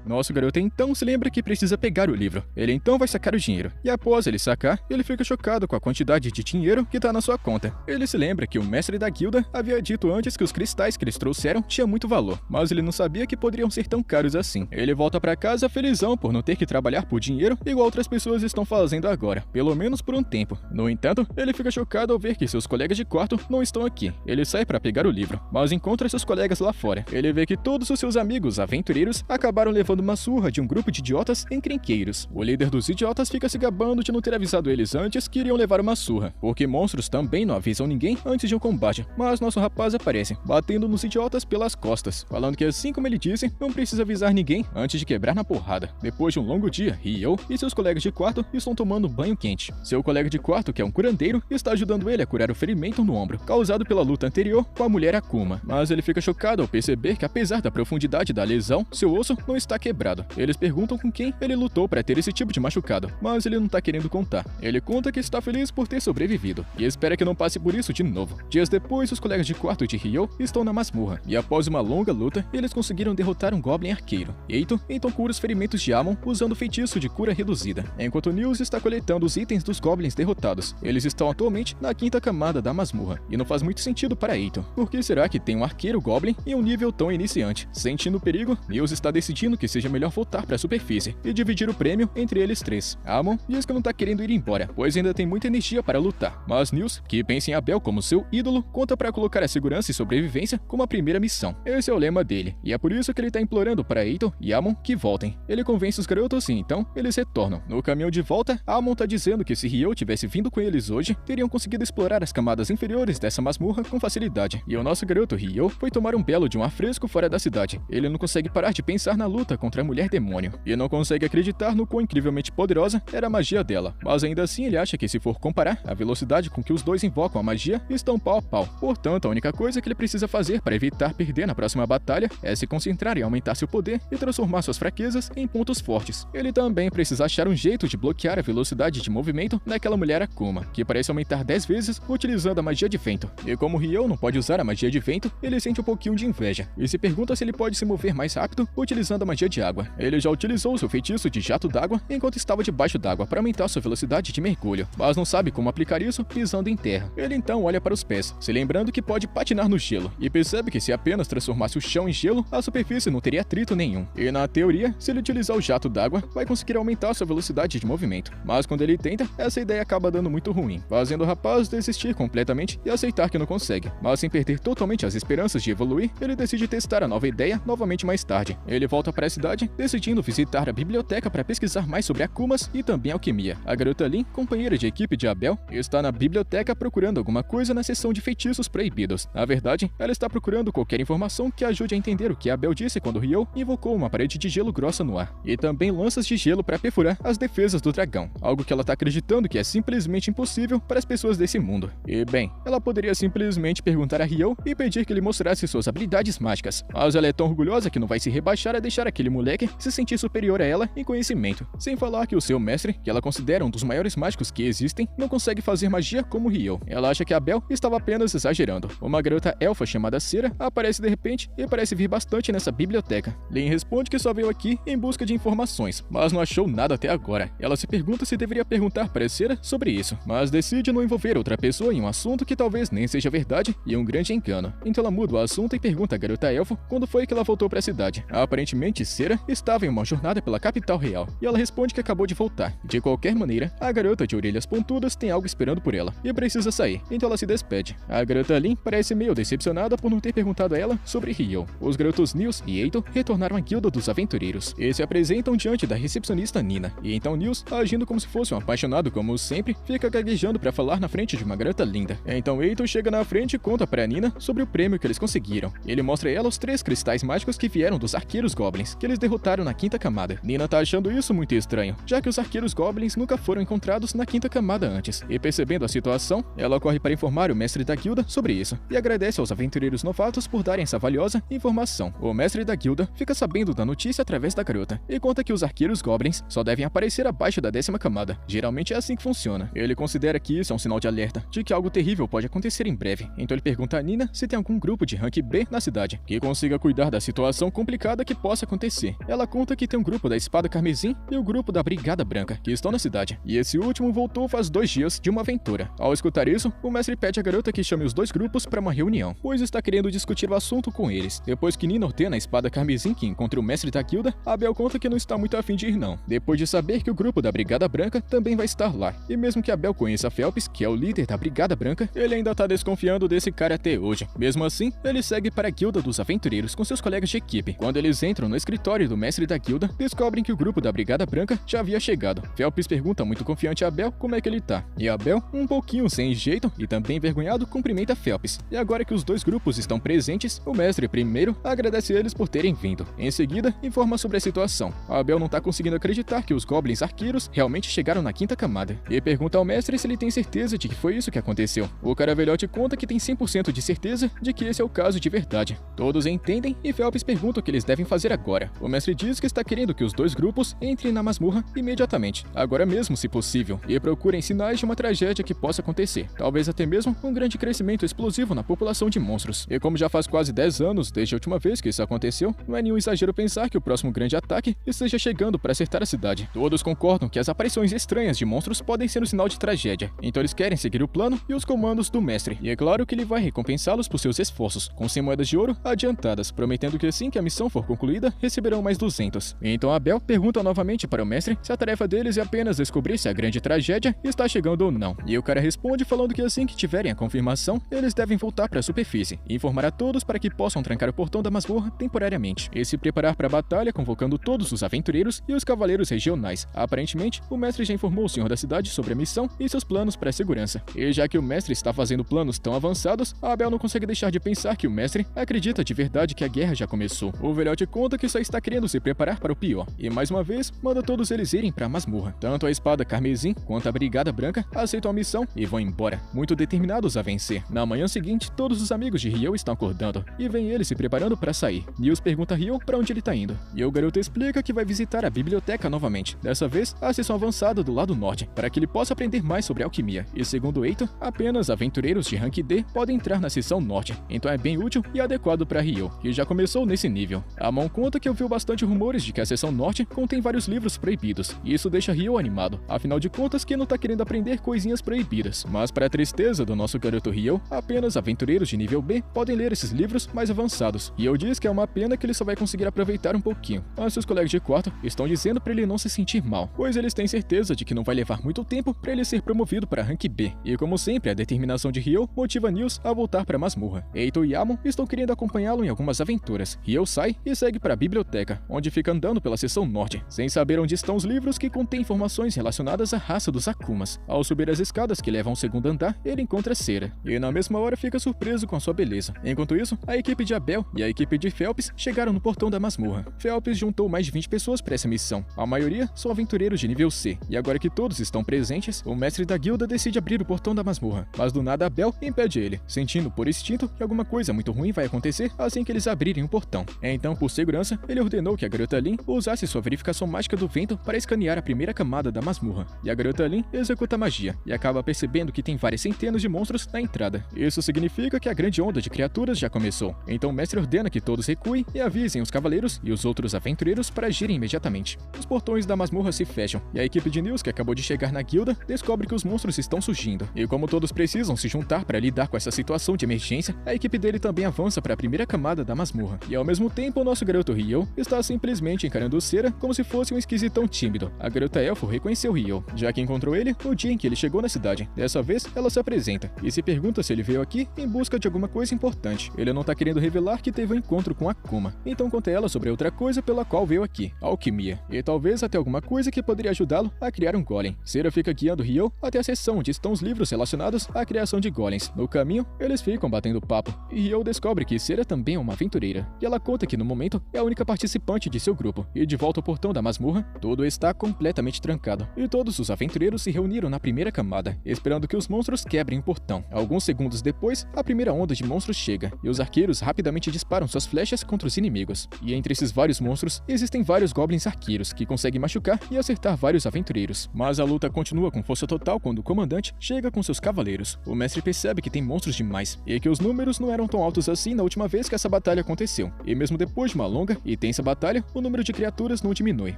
[SPEAKER 1] Nosso garoto então se lembra que precisa pegar o livro. Ele então vai sacar o dinheiro. E após ele sacar, ele fica chocado com a quantidade de dinheiro que tá na sua conta. Ele se lembra que o mestre da guilda havia dito antes que os cristais que eles trouxeram tinham muito valor, mas ele não sabia que poderiam ser tão caros assim. Ele volta pra casa felizão por não ter que trabalhar por dinheiro igual outras pessoas estão fazendo agora, pelo menos por um tempo. No entanto, ele fica chocado ao ver que seus colegas de quarto não estão aqui. Ele sai pra pegar o livro, mas encontra seus colegas lá fora. Ele vê que todos os seus amigos aventureiros acabaram levando uma surra de um grupo de idiotas encrenqueiros. O líder dos idiotas fica se gabando de não ter avisado eles antes que iriam levar uma surra, porque monstros também não avisam ninguém antes de um combate. Mas nosso rapaz aparece, batendo nos idiotas pelas costas, falando que assim como ele disse, não precisa avisar ninguém antes de quebrar na porrada. Depois de um longo dia, Ryo e seus colegas de quarto estão tomando banho quente. Seu colega de quarto, que é um curandeiro, está ajudando ele a curar o ferimento no ombro, causado pela luta anterior com a mulher Akuma. Mas ele fica chocado ao perceber que apesar da profundidade da lesão, seu osso não está quebrado. Eles perguntam com quem ele lutou para ter esse tipo de machucado, mas ele não tá querendo contar. Ele conta que está feliz por ter sobrevivido e espera que não passe por isso de novo. Dias depois, os colegas de quarto de Ryo estão na masmorra e após uma longa luta, eles conseguiram derrotar um Goblin arqueiro. Eito então cura os ferimentos de Amon usando o feitiço de cura reduzida, enquanto Nils está coletando os itens dos Goblins derrotados. Eles estão atualmente na 5ª camada da masmorra e não faz muito sentido para Eito. Por que será que tem um arqueiro Goblin em um nível tão iniciante? Sentindo o perigo, Nils está decidindo que seja melhor voltar para a superfície e dividir o prêmio entre eles três. Amon diz que não tá querendo ir embora, pois ainda tem muita energia para lutar, mas Nils, que pensa em Abel como seu ídolo, conta para colocar a segurança e sobrevivência como a primeira missão. Esse é o lema dele, e é por isso que ele tá implorando para Eito e Amon que voltem. Ele convence os garotos e então eles retornam. No caminho de volta, Amon tá dizendo que se Ryo tivesse vindo com eles hoje, teriam conseguido explorar as camadas inferiores dessa masmorra com facilidade. E o nosso garoto Ryo foi tomar um belo de um ar fresco fora da cidade. Ele não consegue parar de pensar na luta contra a mulher demônio e não consegue acreditar no quão incrivelmente poderosa era a magia dela, mas ainda assim ele acha que se for comparar, a velocidade com que os dois invocam a magia estão pau a pau. Portanto, a única coisa que ele precisa fazer para evitar perder na próxima batalha é se concentrar em aumentar seu poder e transformar suas fraquezas em pontos fortes. Ele também precisa achar um jeito de bloquear a velocidade de movimento daquela mulher Akuma, que parece aumentar 10 vezes utilizando a magia de vento. E como Ryo não pode usar a magia de vento, ele sente um pouquinho de inveja e se pergunta se ele pode se mover mais rápido utilizando a magia de água. Ele já utilizou seu feitiço de jato d'água enquanto estava debaixo d'água para aumentar sua velocidade de mergulho, mas não sabe como aplicar isso pisando em terra. Ele então olha para os pés, se lembrando que pode patinar no gelo, e percebe que se apenas transformasse o chão em gelo, a superfície não teria atrito nenhum. E na teoria, se ele utilizar o jato d'água, vai conseguir aumentar sua velocidade de movimento. Mas quando ele tenta, essa ideia acaba dando muito ruim, fazendo o rapaz desistir completamente e aceitar que não consegue. Mas sem perder totalmente as esperanças de evoluir, ele decide testar a nova ideia novamente mais tarde. Ele volta para a cidade, decidindo visitar a biblioteca para pesquisar mais sobre Akumas e também alquimia. A garota Lin, companheira de equipe de Abel, está na biblioteca procurando alguma coisa na seção de feitiços proibidos. Na verdade, ela está procurando qualquer informação que ajude a entender o que Abel disse quando Ryo invocou uma parede de gelo grossa no ar, e também lanças de gelo para perfurar as defesas do dragão, algo que ela está acreditando que é simplesmente impossível para as pessoas desse mundo. E bem, ela poderia simplesmente perguntar a Ryo e pedir que ele mostrasse suas habilidades mágicas, mas ela é tão orgulhosa que não vai se rebaixar a deixar aquele moleque se sentir superior a ela em conhecimento. Sem falar que o seu mestre, que ela considera um dos maiores mágicos que existem, não consegue fazer magia como Ryo. Ela acha que a Belle estava apenas exagerando. Uma garota elfa chamada Cera aparece de repente e parece vir bastante nessa biblioteca. Lin responde que só veio aqui em busca de informações, mas não achou nada até agora. Ela se pergunta se deveria perguntar para Cera sobre isso, mas decide não envolver outra pessoa em um assunto que talvez nem seja verdade e um grande engano. Então ela muda o assunto e pergunta à garota elfa quando foi que ela voltou para a cidade. Aparentemente, Cera estava em uma jornada pela capital real, e ela responde que acabou de voltar. De qualquer maneira, a garota de orelhas pontudas tem algo esperando por ela, e precisa sair, então ela se despede. A garota Lin parece meio decepcionada por não ter perguntado a ela sobre Ryo. Os garotos Nils e Eito retornaram à guilda dos aventureiros, e se apresentam diante da recepcionista Nina, e então Nils, agindo como se fosse um apaixonado como sempre, fica gaguejando para falar na frente de uma garota linda. Então Eito chega na frente e conta para Nina sobre o prêmio que eles conseguiram. Ele mostra a ela os 3 cristais mágicos que vieram dos arqueiros goblins, que eles derrotaram na 5ª camada. Nina tá achando isso muito estranho, já que os arqueiros goblins nunca foram encontrados na 5ª camada antes, e percebendo a situação, ela corre para informar o mestre da guilda sobre isso, e agradece aos aventureiros novatos por darem essa valiosa informação. O mestre da guilda fica sabendo da notícia através da garota, e conta que os arqueiros goblins só devem aparecer abaixo da 10ª camada. Geralmente é assim que funciona. Ele considera que isso é um sinal de alerta, de que algo terrível pode acontecer em breve, então ele pergunta a Nina se tem algum grupo de rank B na cidade, que consiga cuidar da situação complicada que possa acontecer. Ela conta que tem um grupo da Espada Carmesim e o grupo da Brigada Branca, que estão na cidade, e esse último voltou faz 2 dias de uma aventura. Ao escutar isso, o mestre pede à garota que chame os 2 grupos para uma reunião, pois está querendo discutir o assunto com eles. Depois que Nina ordena a Espada Carmesim que encontre o mestre da guilda, a Belle conta que não está muito afim de ir não, depois de saber que o grupo da Brigada Branca também vai estar lá. E mesmo que a Belle conheça Phelps, que é o líder da Brigada Branca, ele ainda tá desconfiando desse cara até hoje. Mesmo assim, ele segue para a guilda dos aventureiros com seus colegas de equipe. Quando eles entram no escritório do mestre da guilda, descobrem que o grupo da Brigada Branca já havia chegado. Phelps pergunta muito confiante a Belle como é que ele tá, e a Belle, um pouquinho sem jeito e também envergonhado, cumprimenta Phelps. E agora que os 2 grupos estão presentes, o mestre primeiro agradece eles por terem vindo. Em seguida, informa sobre a situação. A Belle não tá conseguindo acreditar que os goblins arqueiros realmente chegaram na 5ª camada, e pergunta ao mestre se ele tem certeza de que foi isso que aconteceu. O cara velhote conta que tem 100% de certeza de que esse é o caso de verdade. Todos entendem e Phelps pergunta o que eles devem fazer agora. O mestre diz que está querendo que os 2 grupos entrem na masmorra imediatamente, agora mesmo se possível, e procurem sinais de uma tragédia que possa acontecer, talvez até mesmo um grande crescimento explosivo na população de monstros. E como já faz quase 10 anos desde a última vez que isso aconteceu, não é nenhum exagero pensar que o próximo grande ataque esteja chegando para acertar a cidade. Todos concordam que as aparições estranhas de monstros podem ser um sinal de tragédia, então eles querem seguir o plano e os comandos do mestre, e é claro que ele vai recompensá-los por seus esforços, com 100 moedas de ouro adiantadas, prometendo que assim que a missão for concluída, receberão mais 200. Então a Belle pergunta novamente para o mestre se a tarefa deles é apenas descobrir se a grande tragédia está chegando ou não, e o cara responde falando que assim que tiverem a confirmação, eles devem voltar para a superfície e informar a todos para que possam trancar o portão da masmorra temporariamente, e se preparar para a batalha convocando todos os aventureiros e os cavaleiros regionais. Aparentemente, o mestre já informou o senhor da cidade sobre a missão e seus planos para a segurança, e já que o mestre está fazendo planos tão avançados, a Belle não consegue deixar de pensar que o mestre acredita de verdade que a guerra já começou. O velhote conta que só está querendo se preparar para o pior, e mais uma vez, manda todos eles irem para a masmorra. Tanto a Espada Carmesim quanto a Brigada Branca aceitam a missão e vão embora, muito determinados a vencer. Na manhã seguinte, todos os amigos de Ryo estão acordando, e vem ele se preparando para sair. Nils pergunta a Ryo para onde ele tá indo, e o garoto explica que vai visitar a biblioteca novamente, dessa vez a seção avançada do lado norte, para que ele possa aprender mais sobre alquimia, e segundo Eito, apenas aventureiros de rank D podem entrar na seção norte, então é bem útil e adequado para Ryo, que já começou nesse nível. Amon conta que ouviu bastante rumores de que a seção norte contém vários livros proibidos, e isso deixa Ryo animado, afinal de contas quem não tá querendo aprender coisinhas proibidas. Mas para a tristeza do nosso garoto Ryo, apenas aventureiros de nível B podem ler esses livros mais avançados, e eu diz que é uma pena que ele só vai conseguir aproveitar um pouquinho, mas seus colegas de quarto estão dizendo para ele não se sentir mal, pois eles têm certeza de que não vai levar muito tempo para ele ser promovido para rank B, e como sempre a determinação de Ryo motiva Nils a voltar para a masmorra. Eito e Amon estão querendo acompanhá-lo em algumas aventuras. Ryo sai e segue para a biblioteca, onde fica andando pela seção norte, sem saber onde estão os livros que contêm informações relacionadas à raça dos Akumas. Ao subir as escadas que levam ao segundo andar, ele encontra Cera, e na mesma hora fica surpreso com a sua beleza. Enquanto isso, a equipe de Abel e a equipe de Phelps chegaram no portão da masmorra. Phelps juntou mais de 20 pessoas para essa missão. A maioria são aventureiros de nível C, e agora que todos estão presentes, o mestre da guilda decide abrir o portão da masmorra, mas do nada Abel impede ele, sentindo por instinto que alguma coisa muito ruim vai acontecer assim que eles abrirem o portão. Então, por segurança, ele ordenou que a garota Lin usasse sua verificação mágica do vento para escanear a primeira camada da masmorra. E a garota Lin executa a magia e acaba percebendo que tem várias centenas de monstros na entrada. Isso significa que a grande onda de criaturas já começou. Então o mestre ordena que todos recuem e avisem os cavaleiros e os outros aventureiros para agirem imediatamente. Os portões da masmorra se fecham e a equipe de Nils, que acabou de chegar na guilda, descobre que os monstros estão surgindo. E como todos precisam se juntar para lidar com essa situação de emergência, a equipe dele também avança para a primeira camada da masmorra. E ao mesmo tempo, o nosso garoto Ryo está simplesmente encarando o Sera como se fosse um esquisitão tímido. A garota elfo reconheceu Ryo, já que encontrou ele no dia em que ele chegou na cidade. Dessa vez, ela se apresenta e se pergunta se ele veio aqui em busca de alguma coisa importante. Ele não tá querendo revelar que teve um encontro com Akuma, então conta a ela sobre outra coisa pela qual veio aqui, a alquimia, e talvez até alguma coisa que poderia ajudá-lo a criar um golem. Sera fica guiando Ryo até a seção onde estão os livros relacionados à criação de golems. No caminho, eles ficam batendo papo, e Ryo descobre que Sera também é uma aventureira, e ela conta que no momento é a única participante de seu grupo, e de volta ao portão da masmorra, tudo está completamente trancado, e todos os aventureiros se reuniram na primeira camada, esperando que os monstros quebrem o portão. Alguns segundos depois, a primeira onda de monstros chega, e os arqueiros rapidamente disparam suas flechas contra os inimigos. E entre esses vários monstros, existem vários goblins arqueiros que conseguem machucar e acertar vários aventureiros. Mas a luta continua com força total quando o comandante chega com seus cavaleiros. O mestre percebe que tem monstros demais, e que os números não eram tão altos assim na última vez que essa batalha aconteceu. E mesmo depois de uma longa e tensa batalha, o número de criaturas não diminui.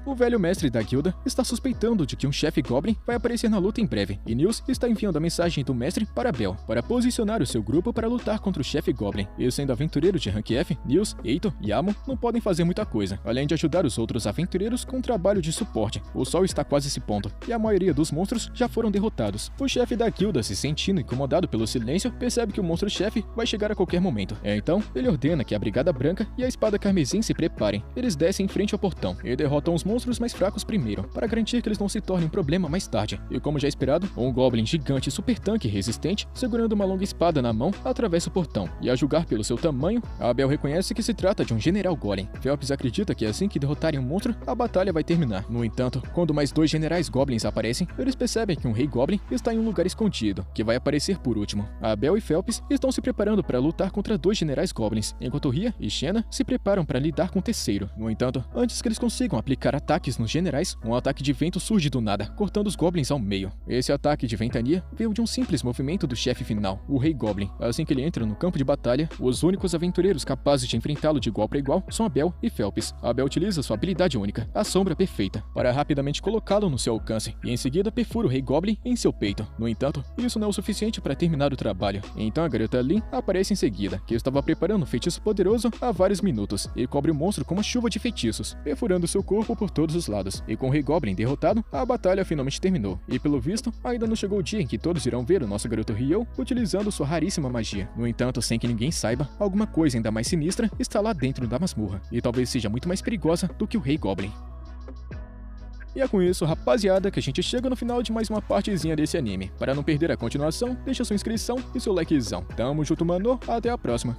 [SPEAKER 1] O velho mestre da guilda está suspeitando de que um chefe goblin vai aparecer na luta em breve, e Nils está enviando a mensagem do mestre para Bel, para posicionar o seu grupo para lutar contra o chefe goblin. E sendo aventureiro de rank F, Nils, Eito e Amo não podem fazer muita coisa, além de ajudar os outros aventureiros com um trabalho de suporte. O sol está quase se pondo, e a maioria dos monstros já foram derrotados. O chefe da guilda, se sentindo incomodado pelo silêncio, percebe que o monstro-chefe vai chegar a qualquer momento. Então, ele ordena que a Brigada Branca e a Espada Carmesim se preparem. Eles descem em frente ao portão e derrotam os monstros mais fracos primeiro, para garantir que eles não se tornem um problema mais tarde. E como já esperado, um goblin gigante super tanque resistente, segurando uma longa espada na mão, atravessa o portão. E a julgar pelo seu tamanho, Abel reconhece que se trata de um general golem. Phelps acredita que assim que derrotarem um monstro, a batalha vai terminar. No entanto, quando mais dois generais goblins aparecem, eles percebem que um rei goblin está em um lugar escondido, que vai aparecer por último. Abel e Phelps estão se preparando para lutar contra dois generais goblins, enquanto Ria e Xena se preparam para lidar com o terceiro. No entanto, antes que eles consigam aplicar ataques nos generais, um ataque de vento surge do nada, cortando os goblins ao meio. Esse ataque de ventania veio de um simples movimento do chefe final, o rei goblin. Assim que ele entra no campo de batalha, os únicos aventureiros capazes de enfrentá-lo de igual para igual são Abel e Phelps. Abel utiliza sua habilidade única, a sombra perfeita, para rapidamente colocá-lo no seu alcance, e em seguida perfura o rei goblin em seu peito. No entanto, isso não é o suficiente para terminar o trabalho. Então a garota Lin aparece em seguida, que estava preparando um feitiço poderoso há vários minutos, e cobre o monstro com uma chuva de feitiços, perfurando seu corpo por todos os lados. E com o rei goblin derrotado, a batalha finalmente terminou. E pelo visto, ainda não chegou o dia em que todos irão ver o nosso garoto Ryo utilizando sua raríssima magia. No entanto, sem que ninguém saiba, alguma coisa ainda mais sinistra está lá dentro da masmorra, e talvez seja muito mais perigosa do que o rei goblin. E é com isso, rapaziada, que a gente chega no final de mais uma partezinha desse anime. Para não perder a continuação, deixa sua inscrição e seu likezão. Tamo junto, mano. Até a próxima.